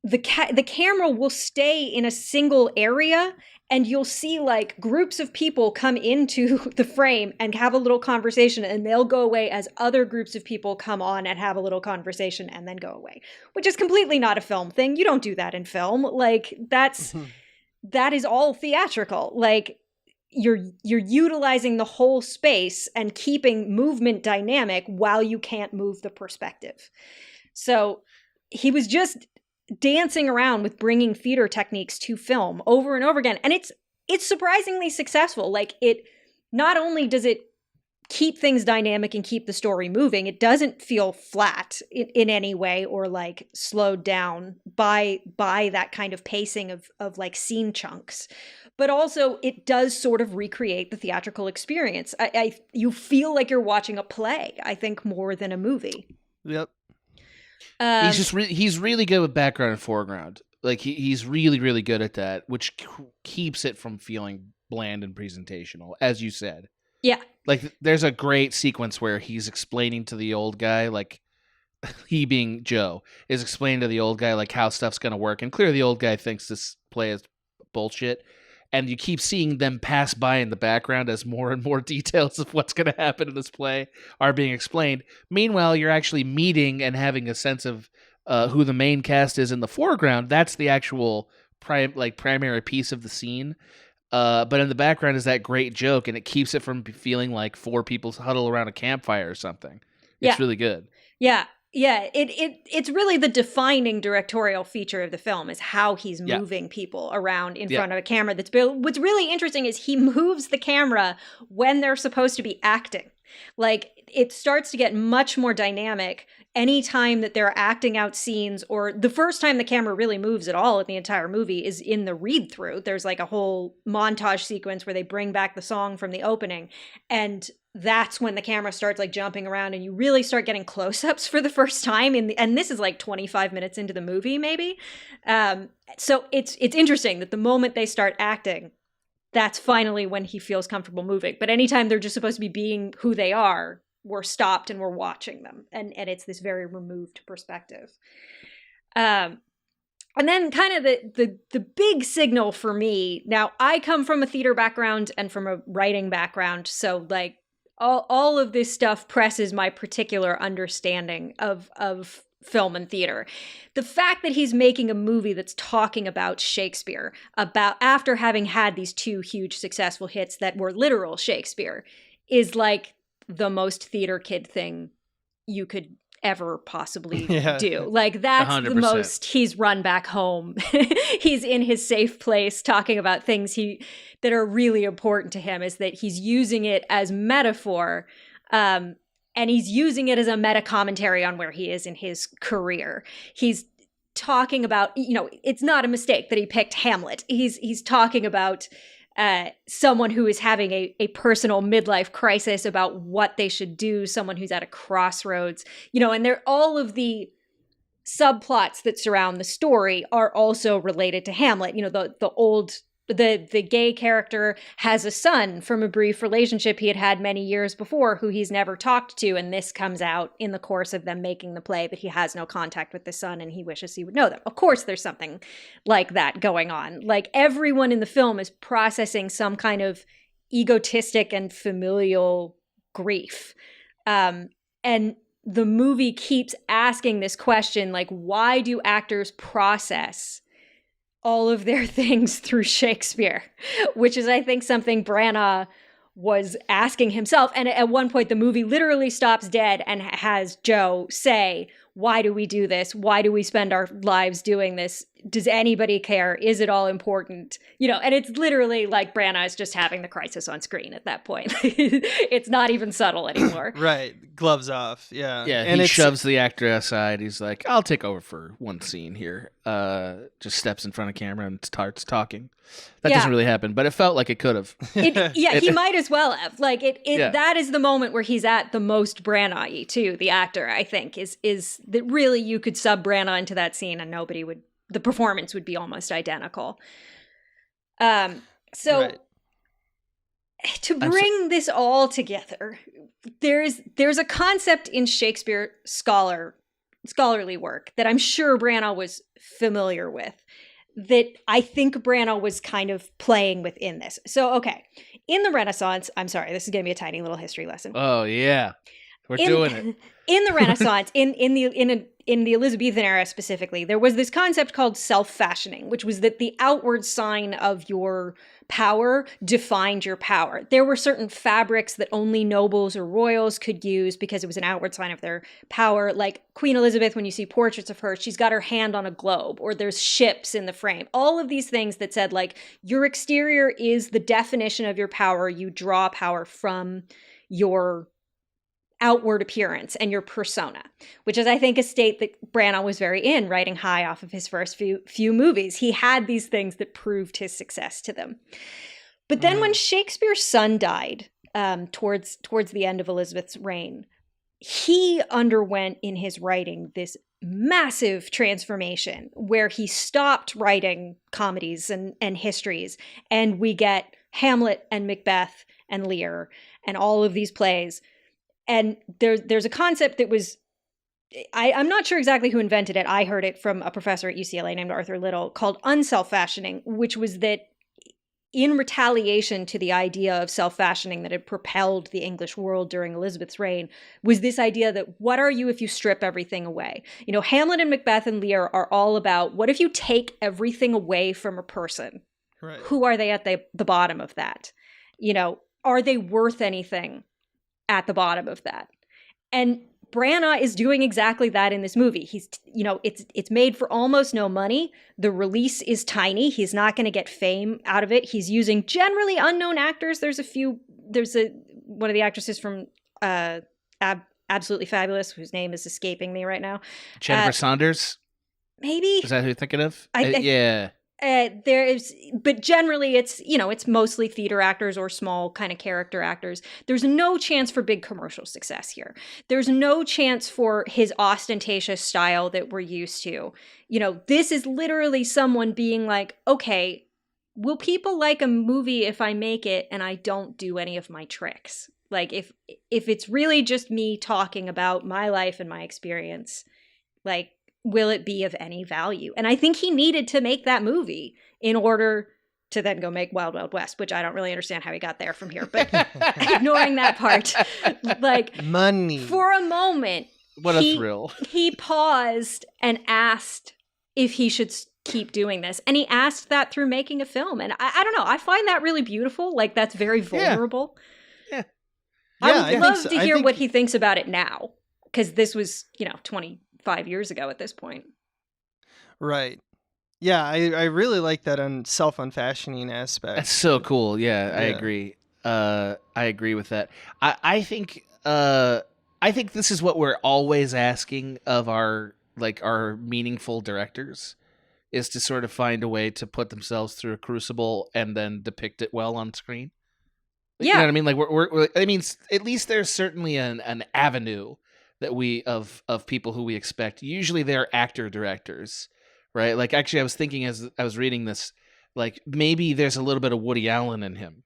the camera will stay in a single area, and you'll see like groups of people come into the frame and have a little conversation, and they'll go away as other groups of people come on and have a little conversation and then go away, which is completely not a film thing. You don't do that in film. Like that is all theatrical. Like you're utilizing the whole space and keeping movement dynamic while you can't move the perspective. So he was just dancing around with bringing theater techniques to film over and over again. And it's surprisingly successful. Like, it not only does it keep things dynamic and keep the story moving, it doesn't feel flat in any way or like slowed down by that kind of pacing of like scene chunks. But also it does sort of recreate the theatrical experience. You feel like you're watching a play, I think, more than a movie. Yep. He's really good with background and foreground. Like he's really, really good at that, which keeps it from feeling bland and presentational, as you said. Yeah. Like there's a great sequence where he's explaining to the old guy, like he being Joe is explaining to the old guy like how stuff's gonna work, and clearly the old guy thinks this play is bullshit. And you keep seeing them pass by in the background as more and more details of what's going to happen in this play are being explained. Meanwhile, you're actually meeting and having a sense of who the main cast is in the foreground. That's the actual primary piece of the scene. But in the background is that great joke, and it keeps it from feeling like four people huddle around a campfire or something. It's really good. Yeah. Yeah, it's really the defining directorial feature of the film is how he's moving people around in front of a camera that's built. What's really interesting is he moves the camera when they're supposed to be acting. Like, it starts to get much more dynamic anytime that they're acting out scenes, or the first time the camera really moves at all in the entire movie is in the read-through. There's like a whole montage sequence where they bring back the song from the opening, and that's when the camera starts like jumping around and you really start getting close-ups for the first time. And this is like 25 minutes into the movie, maybe. So it's interesting that the moment they start acting, that's finally when he feels comfortable moving. But anytime they're just supposed to be being who they are, we're stopped and we're watching them. And it's this very removed perspective. And then kind of the big signal for me, now I come from a theater background and from a writing background. So like, all of this stuff presses my particular understanding of film and theater. The fact that he's making a movie that's talking about Shakespeare, about after having had these two huge successful hits that were literal Shakespeare, is like the most theater kid thing you could ever possibly do. Like, that's 100%. The most he's run back home. He's in his safe place talking about things that are really important to him, is that he's using it as metaphor, and he's using it as a meta commentary on where he is in his career. He's talking about, it's not a mistake that he picked Hamlet. He's talking about someone who is having a personal midlife crisis about what they should do, someone who's at a crossroads, and they're all of the subplots that surround the story are also related to Hamlet. The gay character has a son from a brief relationship he had many years before who he's never talked to, and this comes out in the course of them making the play, that he has no contact with the son and he wishes he would know them. Of course there's something like that going on. Like, everyone in the film is processing some kind of egotistic and familial grief. And the movie keeps asking this question, like, why do actors process all of their things through Shakespeare? Which is, I think, something Branagh was asking himself. And at one point, the movie literally stops dead and has Joe say, why do we do this? Why do we spend our lives doing this? Does anybody care? Is it all important? And it's literally like Branagh is just having the crisis on screen at that point. It's not even subtle anymore. Right. Gloves off. Yeah. Yeah. And he shoves the actor aside. He's like, I'll take over for one scene here. Just steps in front of camera and starts talking. That doesn't really happen, but it felt like it could have. He might as well have. Like, that is the moment where he's at the most Branagh-y too, the actor, I think, is that really you could sub Branagh into that scene and the performance would be almost identical. Right. to bring this all together, there's a concept in Shakespeare scholarly work that I'm sure Branagh was familiar with, that I think Branagh was kind of playing within this. So, okay, in the Renaissance, I'm sorry, this is going to be a tiny little history lesson. Oh yeah, we're doing it. In the Renaissance, in the Elizabethan era specifically, there was this concept called self-fashioning, which was that the outward sign of your power defined your power. There were certain fabrics that only nobles or royals could use because it was an outward sign of their power. Like Queen Elizabeth, when you see portraits of her, she's got her hand on a globe, or there's ships in the frame. All of these things that said, like, your exterior is the definition of your power. You draw power from your outward appearance and your persona, which is, I think, a state that Branagh was very in, riding high off of his first few movies. He had these things that proved his success to them. But then when Shakespeare's son died, towards the end of Elizabeth's reign, he underwent in his writing this massive transformation where he stopped writing comedies and histories, and we get Hamlet and Macbeth and Lear and all of these plays. And there's a concept that was, I'm not sure exactly who invented it. I heard it from a professor at UCLA named Arthur Little, called unself-fashioning, which was that in retaliation to the idea of self-fashioning that had propelled the English world during Elizabeth's reign, was this idea that what are you if you strip everything away? You know, Hamlet and Macbeth and Lear are all about, what if you take everything away from a person? Right. Who are they at the bottom of that? You know, are they worth anything at the bottom of that? And Branagh is doing exactly that in this movie. He's, you know, it's made for almost no money. The release is tiny. He's not going to get fame out of it. He's using generally unknown actors. There's one of the actresses from Absolutely Fabulous, whose name is escaping me right now. Jennifer Saunders? Maybe. Is that who you're thinking of? Yeah. But generally it's mostly theater actors or small kind of character actors. There's no chance for big commercial success here. There's no chance for his ostentatious style that we're used to. You know, this is literally someone being like, okay, will people like a movie if I make it and I don't do any of my tricks? Like if it's really just me talking about my life and my experience, like, will it be of any value? And I think he needed to make that movie in order to then go make Wild Wild West, which I don't really understand how he got there from here, but ignoring that part, like, money. For a moment, what a thrill. He paused and asked if he should keep doing this. And he asked that through making a film. And I don't know, I find that really beautiful. Like, that's very vulnerable. Yeah. I would love to hear what he thinks about it now, because this was, 25 years ago at this point. Right. Yeah, I really like that self-unfashioning aspect. That's so cool. Yeah, I agree. I agree with that. I think this is what we're always asking of our meaningful directors, is to sort of find a way to put themselves through a crucible and then depict it well on screen. Yeah. You know what I mean? Like we're I mean, at least there's certainly an avenue that of people who we expect. Usually they're actor directors, right? Like, actually, I was thinking as I was reading this, like, maybe there's a little bit of Woody Allen in him,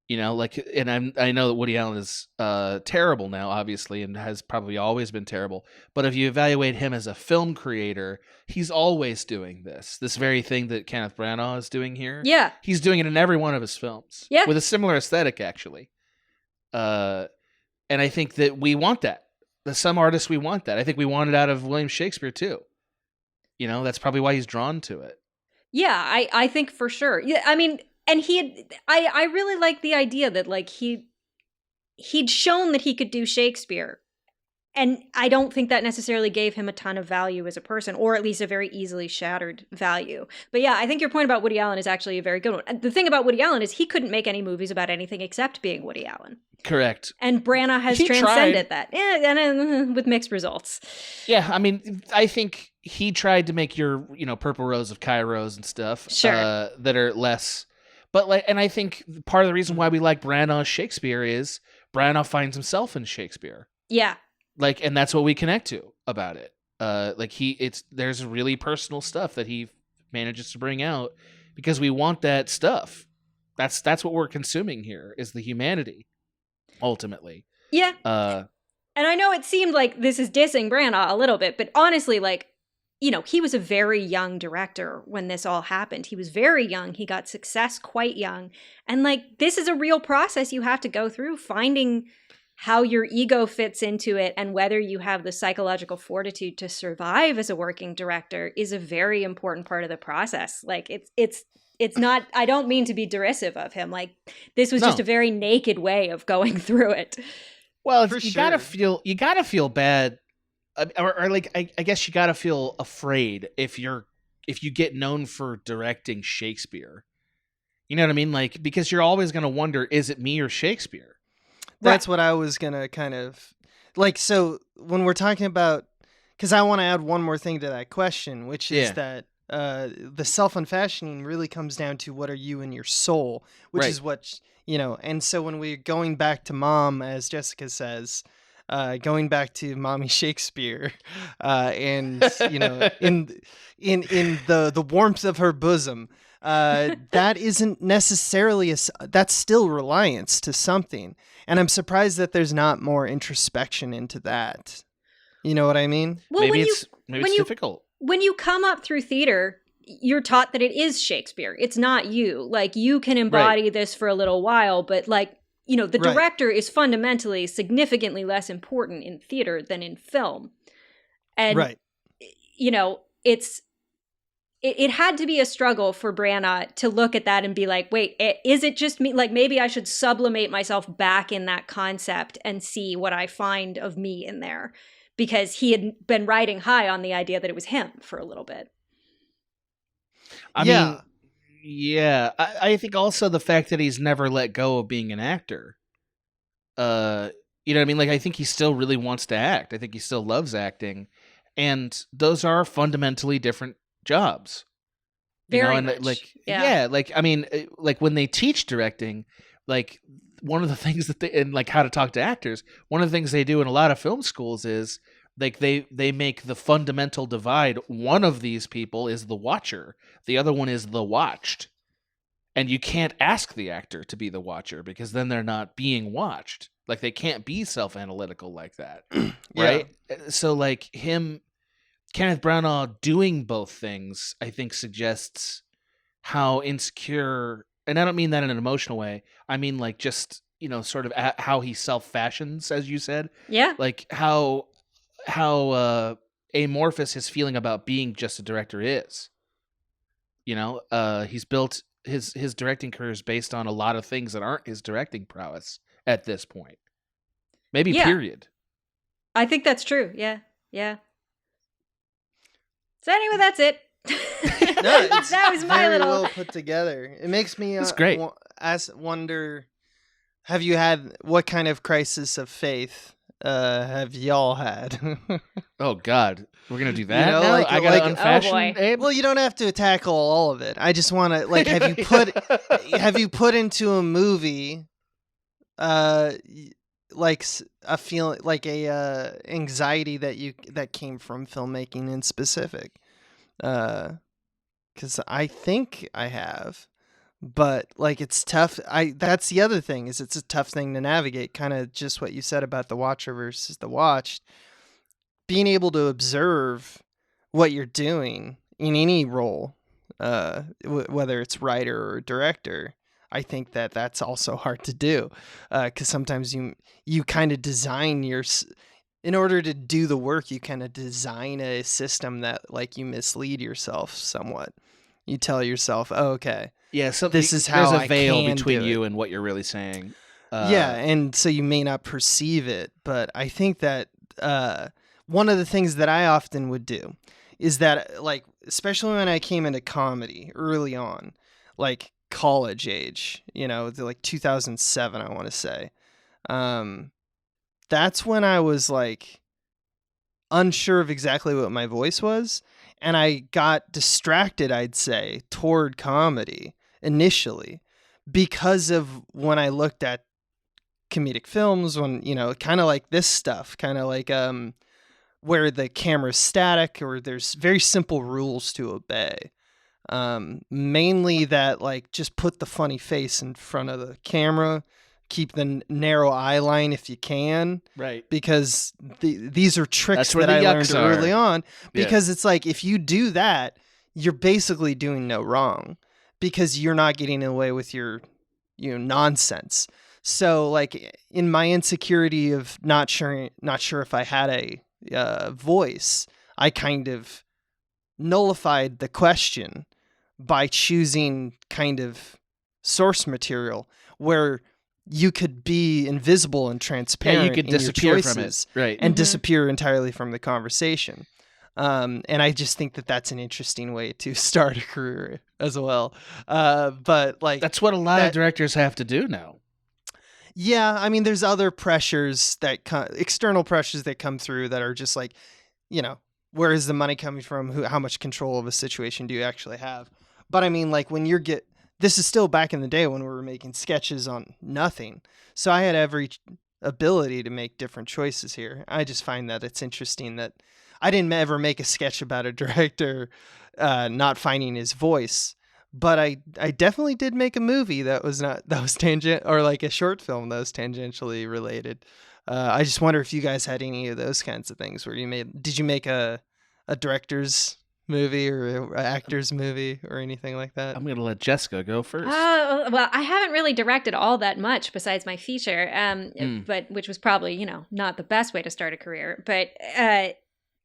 like, and I know that Woody Allen is terrible now, obviously, and has probably always been terrible. But if you evaluate him as a film creator, he's always doing this very thing that Kenneth Branagh is doing here. Yeah. He's doing it in every one of his films. Yeah. With a similar aesthetic, actually. And I think that we want that. Some artists, we want that. I think we want it out of William Shakespeare too. That's probably why he's drawn to it. Yeah, I think for sure. Yeah, I mean, and I really like the idea that, like, he'd shown that he could do Shakespeare. And I don't think that necessarily gave him a ton of value as a person, or at least a very easily shattered value. But yeah, I think your point about Woody Allen is actually a very good one. And the thing about Woody Allen is he couldn't make any movies about anything except being Woody Allen. Correct. And Branagh has transcended that. Yeah, and with mixed results. Yeah, I mean, I think he tried to make your, Purple Rose of Kairos and stuff. Sure. That are less. But and I think part of the reason why we like Branagh's Shakespeare is Branagh finds himself in Shakespeare. Yeah. And that's what we connect to about it. There's really personal stuff that he manages to bring out because we want that stuff. That's what we're consuming here, is the humanity, ultimately. Yeah. And I know it seemed like this is dissing Branagh a little bit, but honestly, like, you know, he was a very young director when this all happened. He was very young. He got success quite young. And like, this is a real process you have to go through, finding how your ego fits into it and whether you have the psychological fortitude to survive as a working director is a very important part of the process. Like, it's not, I don't mean to be derisive of him. Like, this was just a very naked way of going through it. Well, you gotta feel bad, or like I guess you gotta feel afraid if you get known for directing Shakespeare. You know what I mean? Like, because you're always gonna wonder, is it me or Shakespeare? That's what I was gonna kind of like. So when we're talking about, because I want to add one more thing to that question, which is that the self-unfashioning really comes down to what are you in your soul, which is what. You know, and so when we're going back to mom, as Jessica says, going back to mommy Shakespeare, and you know, in the warmth of her bosom, that isn't necessarily that's still reliance to something, and I'm surprised that there's not more introspection into that. You know what I mean? Well, maybe it's difficult when you come up through theater. You're taught that it is Shakespeare. It's not you. Like, you can embody this for a little while, but like, you know, the director is fundamentally significantly less important in theater than in film. And, you know, it had to be a struggle for Branagh to look at that and be like, wait, is it just me? Like, maybe I should sublimate myself back in that concept and see what I find of me in there. Because he had been riding high on the idea that it was him for a little bit. I mean, I think also the fact that he's never let go of being an actor. You know what I mean? Like, I think he still really wants to act. I think he still loves acting. And those are fundamentally different jobs. Very much. Like, like, I mean, like when they teach directing, like one of the things that and like how to talk to actors, one of the things they do in a lot of film schools is like they make the fundamental divide. One of these people is the watcher. The other one is the watched. And you can't ask the actor to be the watcher because then they're not being watched. Like, they can't be self-analytical like that. Right? So like Kenneth Branagh doing both things, I think suggests how insecure, and I don't mean that in an emotional way. I mean like just, you know, sort of how he self-fashions, as you said. Yeah. Like how amorphous his feeling about being just a director is. You know, he's built his directing career is based on a lot of things that aren't his directing prowess at this point. Maybe period. I think that's true. Yeah. So anyway, that's it. That was my very little well put together. It makes me it's great. Wonder, what kind of crisis of faith have y'all had? Oh God, we're gonna do that. You know, now? like, I gotta like, unfashion. oh boy. Abe? Well, you don't have to tackle all of it. I just want to like have you put into a movie, like a feeling, like a anxiety that came from filmmaking in specific, because I think I have. But like, it's tough. That's the other thing, is it's a tough thing to navigate, kind of just what you said about the watcher versus the watched. Being able to observe what you're doing in any role, whether it's writer or director, I think that's also hard to do, because sometimes you kind of design in order to do the work, you kind of design a system that like you mislead yourself somewhat. You tell yourself, oh, okay. Yeah, so this is how there's a veil I can between do you it. and what you're really saying. And so you may not perceive it, but I think that one of the things that I often would do is that, like, especially when I came into comedy early on, like college age, you know, like 2007, I want to say, that's when I was like unsure of exactly what my voice was. And I got distracted, I'd say, toward comedy initially because of when I looked at comedic films, when, you know, kind of like this stuff, kind of like where the camera's static or there's very simple rules to obey. Mainly that like just put the funny face in front of the camera, keep the narrow eye line if you can, Right. because these are tricks That's where that the I learned yucks are. early on, Yeah. because it's like if you do that, you're basically doing no wrong, because you're not getting away with your nonsense. So like in my insecurity of not sure if I had a voice, I kind of nullified the question by choosing kind of source material where you could be invisible and transparent. You could in your disappear from it. choices, Right. and disappear entirely from the conversation. And I just think that that's an interesting way to start a career as well. But like That's what a lot of directors have to do now. yeah, I mean, there's other pressures that external pressures that come through that are just like, where is the money coming from? How much control of a situation do you actually have? But I mean, like when this is still back in the day when we were making sketches on nothing. So I had every ability to make different choices here. I just find that it's interesting that I didn't ever make a sketch about a director not finding his voice. But I definitely did make a movie that was tangent, or like a short film that was tangentially related. I just wonder if you guys had any of those kinds of things where did you make a director's movie or an actor's movie or anything like that? I'm going to let Jessica go first. Well, I haven't really directed all that much besides my feature, but which was probably, not the best way to start a career. But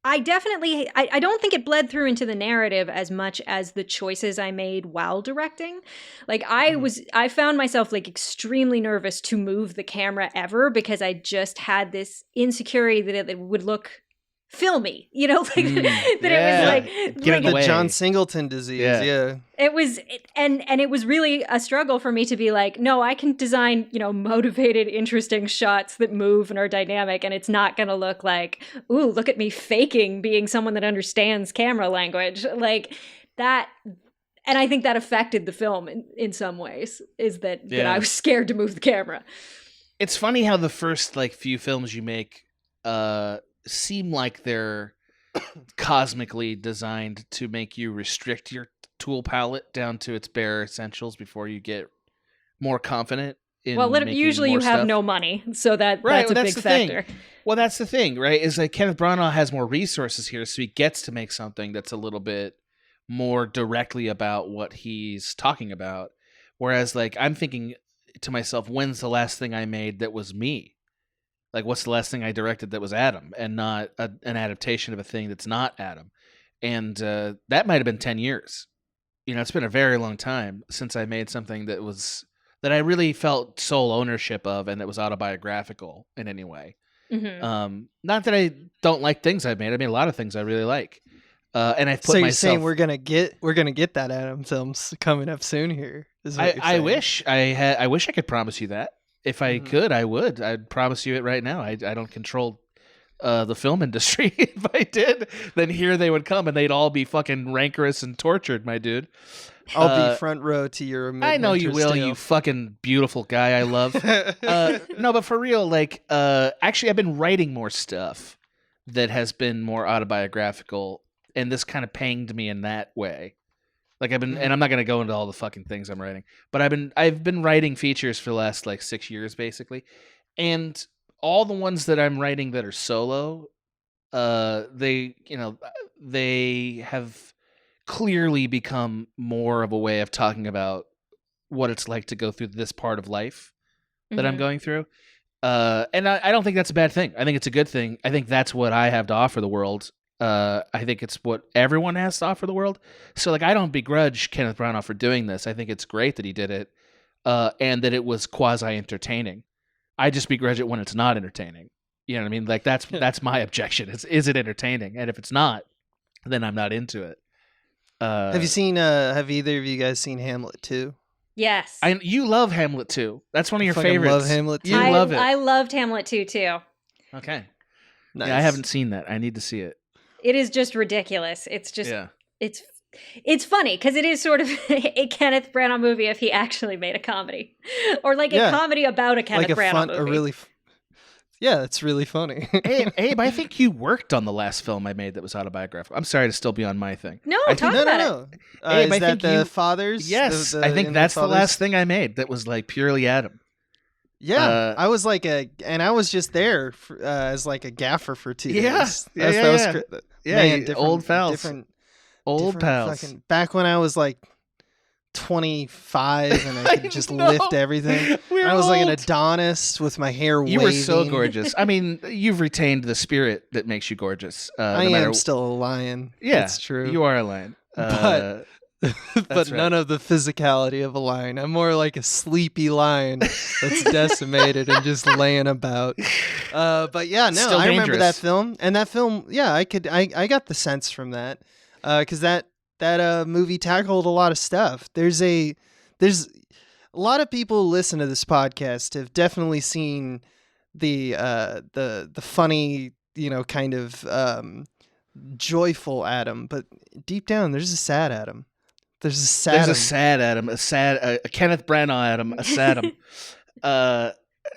I definitely, I don't think it bled through into the narrative as much as the choices I made while directing. Like I found myself like extremely nervous to move the camera ever, because I just had this insecurity that it would look filmy, that it was like the John Singleton disease. Yeah. It was, and it was really a struggle for me to be like, no, I can design, motivated, interesting shots that move and are dynamic, and it's not going to look like, ooh, look at me faking being someone that understands camera language like that. And I think that affected the film in some ways, is that I was scared to move the camera. It's funny how the first like few films you make seem like they're cosmically designed to make you restrict your tool palette down to its bare essentials before you get more confident in usually you have no money, so that's a big factor. Well, that's the thing, right? Is like Kenneth Branagh has more resources here, so he gets to make something that's a little bit more directly about what he's talking about. Whereas like I'm thinking to myself, when's the last thing I made that was me? Like, what's the last thing I directed that was Adam and not an adaptation of a thing that's not Adam? And that might have been 10 years. It's been a very long time since I made something that I really felt sole ownership of and that was autobiographical in any way. Mm-hmm. Not that I don't like things I've made. I made a lot of things I really like. And I've put so you're myself... saying we're gonna get that Adam films coming up soon here. I wish I wish I could promise you that. If I could, I would. I'd promise you it right now. I don't control the film industry. If I did, then here they would come and they'd all be fucking rancorous and tortured, my dude. I'll be front row to your Midwinter I know you will, tale. you fucking beautiful guy I love. No, but for real, like, actually I've been writing more stuff that has been more autobiographical, and this kind of panged me in that way. Like and I'm not gonna go into all the fucking things I'm writing, but I've been writing features for the last like 6 years basically, and all the ones that I'm writing that are solo, they have clearly become more of a way of talking about what it's like to go through this part of life that I'm going through, and I don't think that's a bad thing. I think it's a good thing. I think that's what I have to offer the world. I think it's what everyone has to offer the world. So like, I don't begrudge Kenneth Branagh for doing this. I think it's great that he did it, and that it was quasi entertaining. I just begrudge it when it's not entertaining. You know what I mean? Like that's my objection. Is it entertaining? And if it's not, then I'm not into it. Have either of you guys seen Hamlet 2? Yes. You love Hamlet 2. That's one of your fucking favorites. Love Hamlet 2. You love it. I loved Hamlet 2 too. Okay. Nice. Yeah, I haven't seen that. I need to see it. It is just ridiculous. It's just, yeah. It's funny because it is sort of a Kenneth Branagh movie if he actually made a comedy, or like a comedy about a Kenneth Branagh movie. Yeah, it's really funny. Hey, Abe, I think you worked on the last film I made that was autobiographical. I'm sorry to still be on my thing. No, I talk think, about it. No. Abe, I Is that think the you- fathers? Yes, The I think in that's the Fathers? last thing I made that was like purely Adam. Yeah, I was like I was just there as like a gaffer for 2 Yeah, days. yeah, That was yeah. cra- Yeah, Man, you- different, old pals. Old different pals. fucking back when I was like 25 and I I could just know. lift everything. We're I was like an old. Adonis with my hair You waving. were so gorgeous. I mean, you've retained the spirit that makes you gorgeous. I no matter, am still a lion. Yeah, it's true. You are a lion. But- but That's right. none of the physicality of a lion. I'm more like a sleepy lion that's decimated and just laying about. But yeah, no, Still I remember that dangerous. film, and that film, yeah, I got the sense from that, because that movie tackled a lot of stuff. There's a lot of people who listen to this podcast have definitely seen the funny, kind of joyful Adam, but deep down there's a sad Adam. There's a sad. There's a sad Adam, a Kenneth Branagh Adam, a Sadam.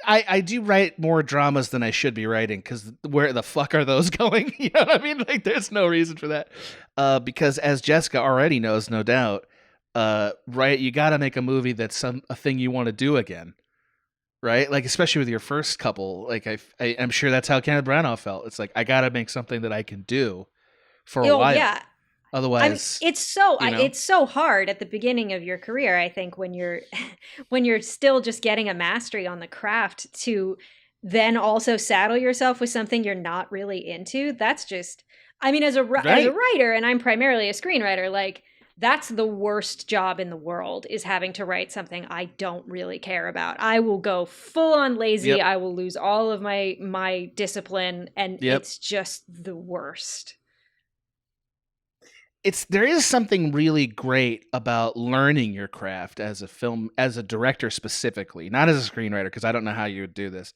I do write more dramas than I should be writing because where the fuck are those going? You know what I mean? Like, there's no reason for that. Because as Jessica already knows, no doubt, right? You got to make a movie that's a thing you want to do again, right? Like, especially with your first couple. Like, I'm sure that's how Kenneth Branagh felt. It's like, I got to make something that I can do for a while. Yeah. Otherwise, it's so hard at the beginning of your career. I think when you're still just getting a mastery on the craft to then also saddle yourself with something you're not really into. That's just, I mean, as a writer, and I'm primarily a screenwriter, like that's the worst job in the world is having to write something I don't really care about. I will go full on lazy. Yep. I will lose all of my discipline, and it's just the worst. There is something really great about learning your craft as a director specifically, not as a screenwriter, because I don't know how you would do this,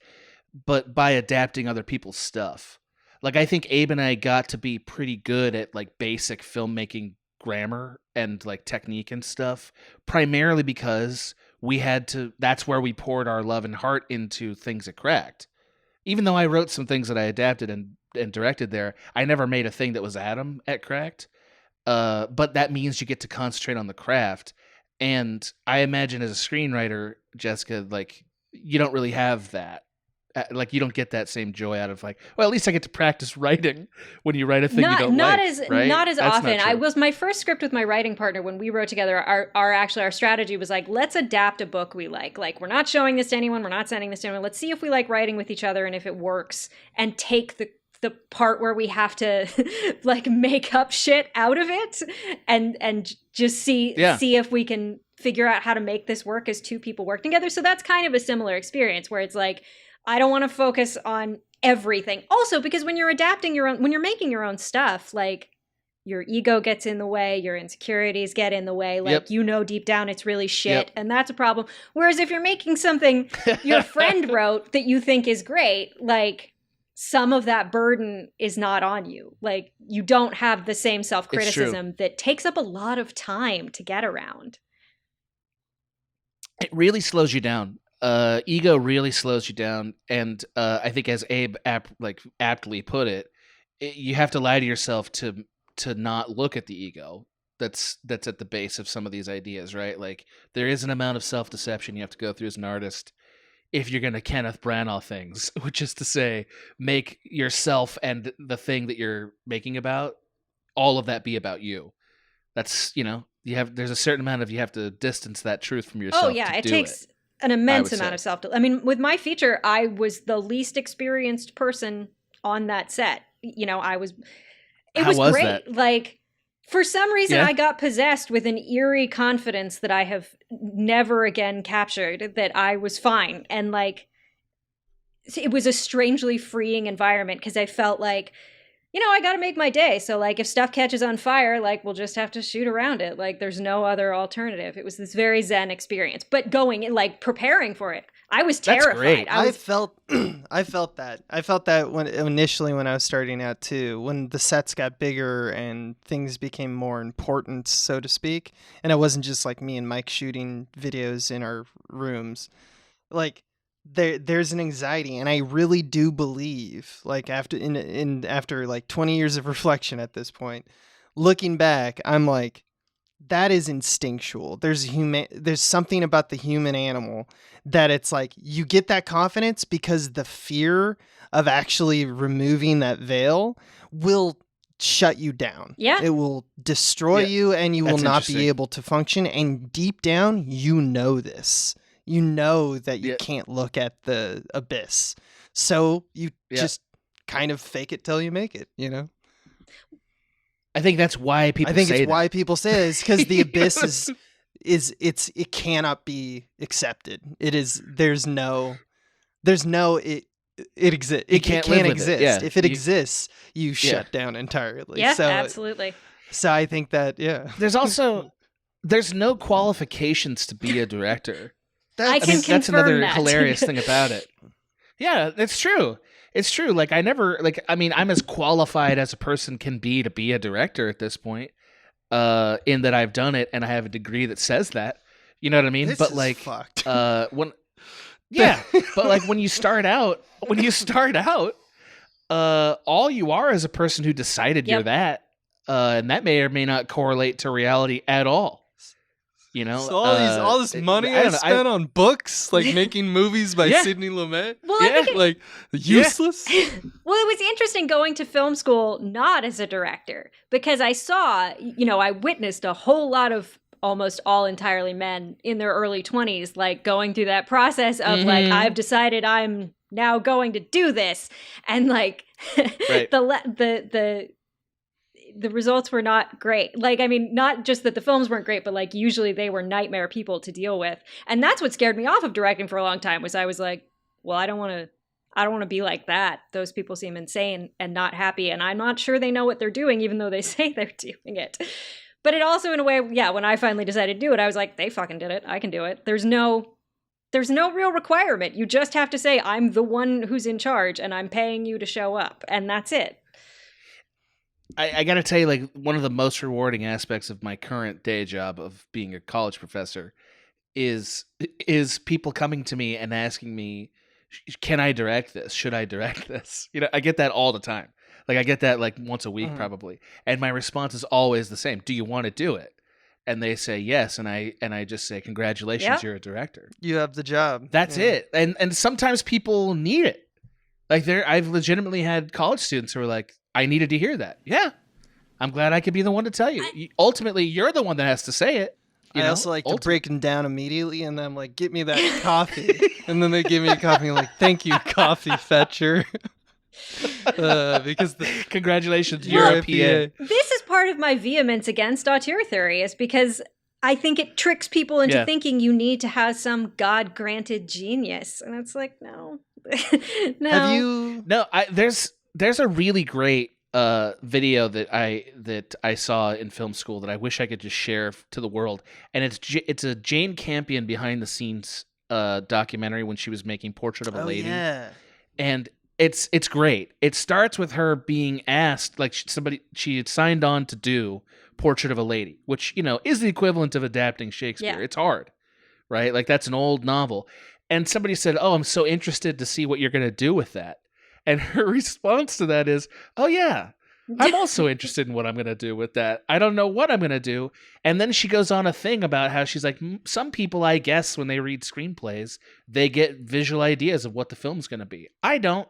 but by adapting other people's stuff. Like, I think Abe and I got to be pretty good at like basic filmmaking grammar and like technique and stuff, primarily because that's where we poured our love and heart into things that cracked. Even though I wrote some things that I adapted and directed there, I never made a thing that was Adam at Cracked. But that means you get to concentrate on the craft. And I imagine as a screenwriter, Jessica, like, you don't really have that. Like, you don't get that same joy out of like, well, at least I get to practice writing when you write a thing you don't like. Right? Not as That's often. not true. I was my first script with my writing partner when we wrote together. Our strategy was like, let's adapt a book we like. Like, we're not showing this to anyone. We're not sending this to anyone. Let's see if we like writing with each other and if it works, and take the part where we have to like make up shit out of it and just see if we can figure out how to make this work as two people work together. So that's kind of a similar experience where it's like, I don't want to focus on everything. Also, because when you're adapting when you're making your own stuff, like your ego gets in the way, your insecurities get in the way, like, deep down it's really shit, and that's a problem. Whereas if you're making something your friend wrote that you think is great, like, some of that burden is not on you. Like, you don't have the same self-criticism that takes up a lot of time to get around. It really slows you down. Ego really slows you down. And I think, as Abe aptly put it, you have to lie to yourself to not look at the ego that's at the base of some of these ideas, right? Like, there is an amount of self-deception you have to go through as an artist if you're going to Kenneth Branagh things, which is to say, make yourself and the thing that you're making about, all of that be about you. That's, there's a certain amount of, you have to distance that truth from yourself. Oh yeah, it takes an immense amount of self. I mean, with my feature, I was the least experienced person on that set. It was great. That? Like, for some reason, I got possessed with an eerie confidence that I have never again captured, that I was fine. And like, it was a strangely freeing environment because I felt like, I got to make my day. So like, if stuff catches on fire, like, we'll just have to shoot around it. Like, there's no other alternative. It was this very zen experience, but preparing for it, I was terrified. That's great. I felt that. I felt that initially when I was starting out too, when the sets got bigger and things became more important, so to speak. And it wasn't just like me and Mike shooting videos in our rooms. Like, there's an anxiety, and I really do believe, like after like 20 years of reflection at this point, looking back, I'm like, that is instinctual. There's something about the human animal that it's like you get that confidence because the fear of actually removing that veil will shut you down. Yeah. It will destroy you, and you will That's not interesting. be able to function. And deep down, you know this. You know that you can't look at the abyss. So you just kind of fake it till you make it, you know? I think that's why people say that. Why people say it is because the abyss it cannot be accepted. It exists. It can't can't live with it. exist. Yeah. If it exists, you shut down entirely. Yeah, So, absolutely. So I think that There's no qualifications to be a director. I can confirm that's another that. hilarious thing about it. Yeah, it's true. It's true. Like I'm as qualified as a person can be to be a director at this point. In that I've done it and I have a degree that says that. You know what I mean? This but is like fucked. but like when you start out, all you are is a person who decided you're that. And that may or may not correlate to reality at all. You know, so all this money I spent on books, like making movies by Sidney Lumet, useless. Well, it was interesting going to film school not as a director, because I saw, I witnessed a whole lot of almost all entirely men in their early 20s, like going through that process of like, I've decided I'm now going to do this, and like the results were not great. Like, I mean, not just that the films weren't great, but like usually they were nightmare people to deal with. And that's what scared me off of directing for a long time, was I was like, well, I don't want to be like that. Those people seem insane and not happy. And I'm not sure they know what they're doing, even though they say they're doing it. But it also, in a way, when I finally decided to do it, I was like, they fucking did it. I can do it. There's no real requirement. You just have to say, I'm the one who's in charge and I'm paying you to show up. And that's it. I got to tell you, like, one of the most rewarding aspects of my current day job of being a college professor is people coming to me and asking me, can I direct this? Should I direct this? I get that all the time. Like, I get that like once a week probably. And my response is always the same. Do you want to do it? And they say yes, and I just say, congratulations, you're a director. You have the job. That's it. And sometimes people need it. Like, I've legitimately had college students who are like, I needed to hear that. Yeah. I'm glad I could be the one to tell you. Ultimately, you're the one that has to say it. I also like to break them down immediately, and then I'm like, get me that coffee. And then they give me a coffee, and I'm like, thank you, coffee fetcher. Because congratulations, you're a PA. This is part of my vehemence against auteur theory, is because I think it tricks people into thinking you need to have some God-granted genius. And it's like, no. No. Have you... No, there's a really great video that I saw in film school that I wish I could just share to the world, and it's a Jane Campion behind the scenes documentary when she was making Portrait of a Lady. And it's great. It starts with her being asked, like, she had signed on to do Portrait of a Lady, which is the equivalent of adapting Shakespeare. It's hard, right? Like, that's an old novel, and somebody said, "Oh, I'm so interested to see what you're going to do with that." And her response to that is, "Oh, yeah, I'm also interested in what I'm going to do with that. I don't know what I'm going to do." And then she goes on a thing about how she's like, some people, I guess, when they read screenplays, they get visual ideas of what the film's going to be. I don't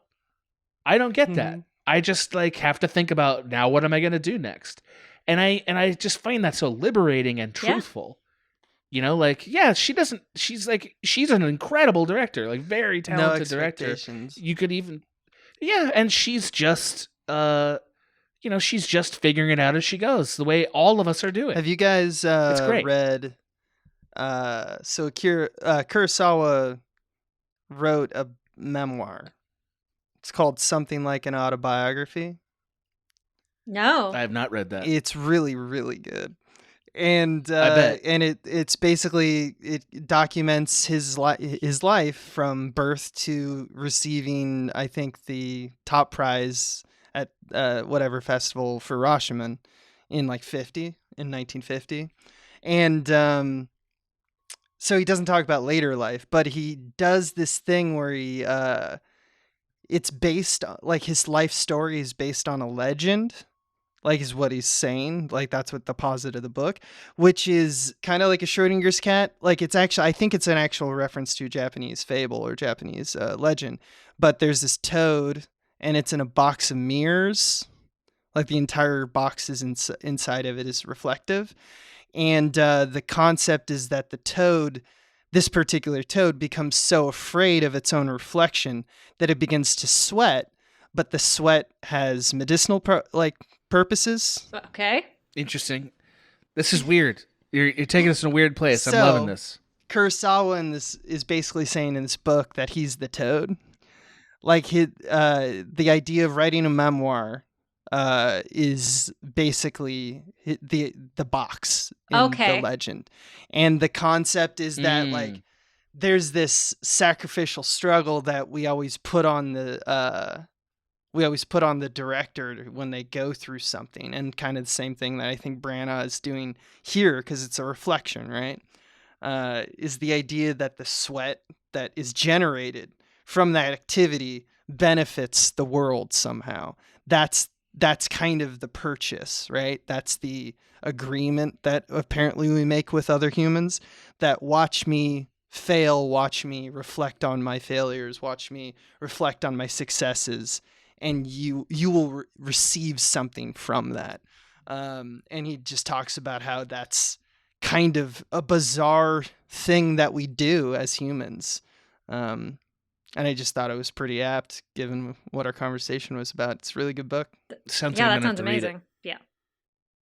get that. I just like have to think about, now what am I going to do next? And I just find that so liberating and truthful. She's an incredible director, like very talented director. You could even... Yeah, and she's just, she's just figuring it out as she goes, the way all of us are doing. Have you guys read? So Kurosawa wrote a memoir. It's called Something Like an Autobiography. No, I have not read that. It's really, really good. And I bet. And it's basically, it documents his life from birth to receiving, I think, the top prize at whatever festival for Rashomon in 1950. And so he doesn't talk about later life, but he does this thing where he it's based like his life story is based on a legend, like is what he's saying. Like that's what the posit of the book, which is kind of like a Schrodinger's cat. Like it's actually, I think it's an actual reference to a Japanese fable or Japanese legend. But there's this toad, and it's in a box of mirrors. Like the entire box is inside of it is reflective, and the concept is that the toad, this particular toad, becomes so afraid of its own reflection that it begins to sweat. But the sweat has medicinal purposes. Okay. Interesting. This is weird. You're taking us in a weird place. I'm So, loving this. Kurosawa in this is basically saying in this book that he's the toad. Like the idea of writing a memoir is basically the box in the legend, and the concept is that like there's this sacrificial struggle that we always put on the director when they go through something, and kind of the same thing that I think Branagh is doing here, because it's a reflection, right? Is the idea that the sweat that is generated from that activity benefits the world somehow. That's kind of the purchase, right? That's the agreement that apparently we make with other humans, that watch me fail, watch me reflect on my failures, watch me reflect on my successes, and you will receive something from that. And he just talks about how that's kind of a bizarre thing that we do as humans. And I just thought it was pretty apt given what our conversation was about. It's a really good book. That sounds amazing. Yeah.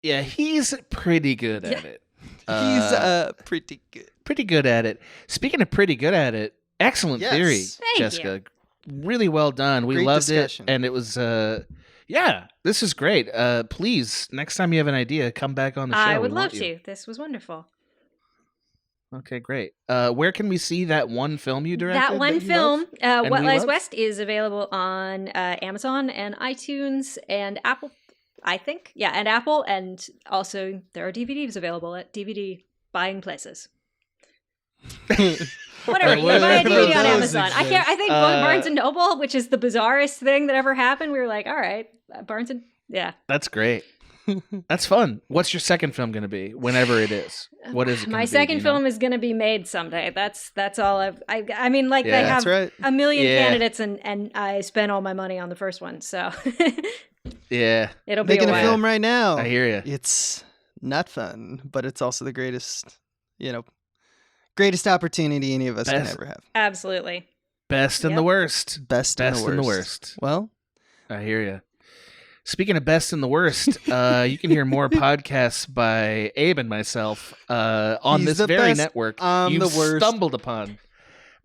Yeah, he's pretty good at it. He's pretty good. Pretty good at it. Speaking of pretty good at it, excellent theory, Thank Jessica. Really well done. We Great loved discussion. it. And it was, this is great. Please, next time you have an idea, come back on the show. I would We love want you. to. This was wonderful. Okay, great. Where can we see that one film you directed? That one you film, love? What we Lies love? West, is available on Amazon and iTunes and Apple, I think. Yeah, and Apple. And also there are DVDs available at DVD buying places. Whatever, you buy a DVD on Amazon. I think Barnes & Noble, which is the bizarrest thing that ever happened. We were like, all right, Barnes & yeah. That's great. That's fun. What's your second film going to be? Whenever it is. What is it? My second film is going to be made someday. That's all I mean, like they have a million candidates, and I spent all my money on the first one, so yeah, it'll be making a a film right now. I hear you. It's not fun, but it's also the greatest opportunity any of us can ever have. Absolutely. Best and the worst. Best and the worst. Well, I hear you. Speaking of best and the worst, you can hear more podcasts by Abe and myself on this very network you've stumbled upon.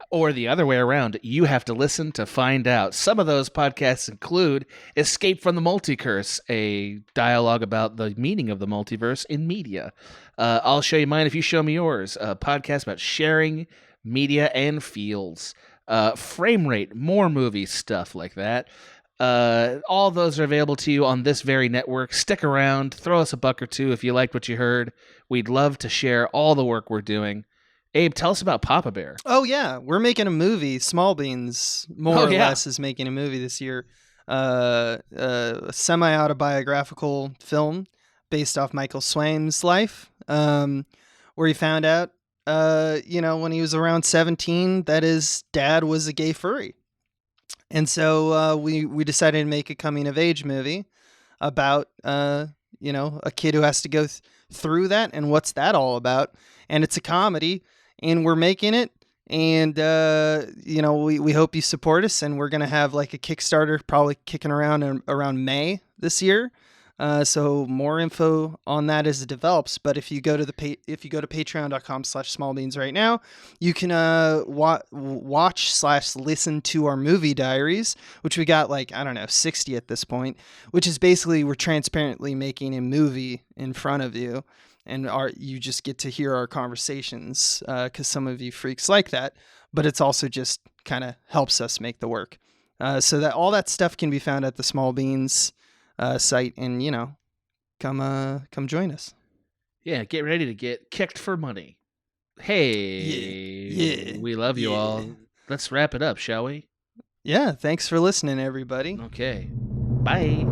Or the other way around, you have to listen to find out. Some of those podcasts include Escape from the Multicurse, a dialogue about the meaning of the multiverse in media. I'll show you mine if you show me yours. A podcast about sharing media and fields. Frame rate, more movie stuff like that. All those are available to you on this very network. Stick around, throw us a buck or two if you liked what you heard. We'd love to share all the work we're doing. Abe, tell us about Papa Bear. Oh yeah, we're making a movie. Small Beans, more or less, is making a movie this year. A semi-autobiographical film based off Michael Swaim's life, where he found out, when he was around 17, that his dad was a gay furry. And so we decided to make a coming-of-age movie about, a kid who has to go through that, and what's that all about. And it's a comedy, and we're making it, and, we hope you support us, and we're going to have like a Kickstarter probably kicking around May this year. So more info on that as it develops. But if you go to patreon.com/smallbeans right now, you can watch/listen to our movie diaries, which we got 60 at this point, which is basically we're transparently making a movie in front of you. And you just get to hear our conversations because some of you freaks like that. But it's also just kind of helps us make the work. So that all that stuff can be found at the Small Beans site, and come join us. Yeah, get ready to get kicked for money. Hey, we love you all. Let's wrap it up, shall we? Yeah, thanks for listening, everybody. Okay. Bye.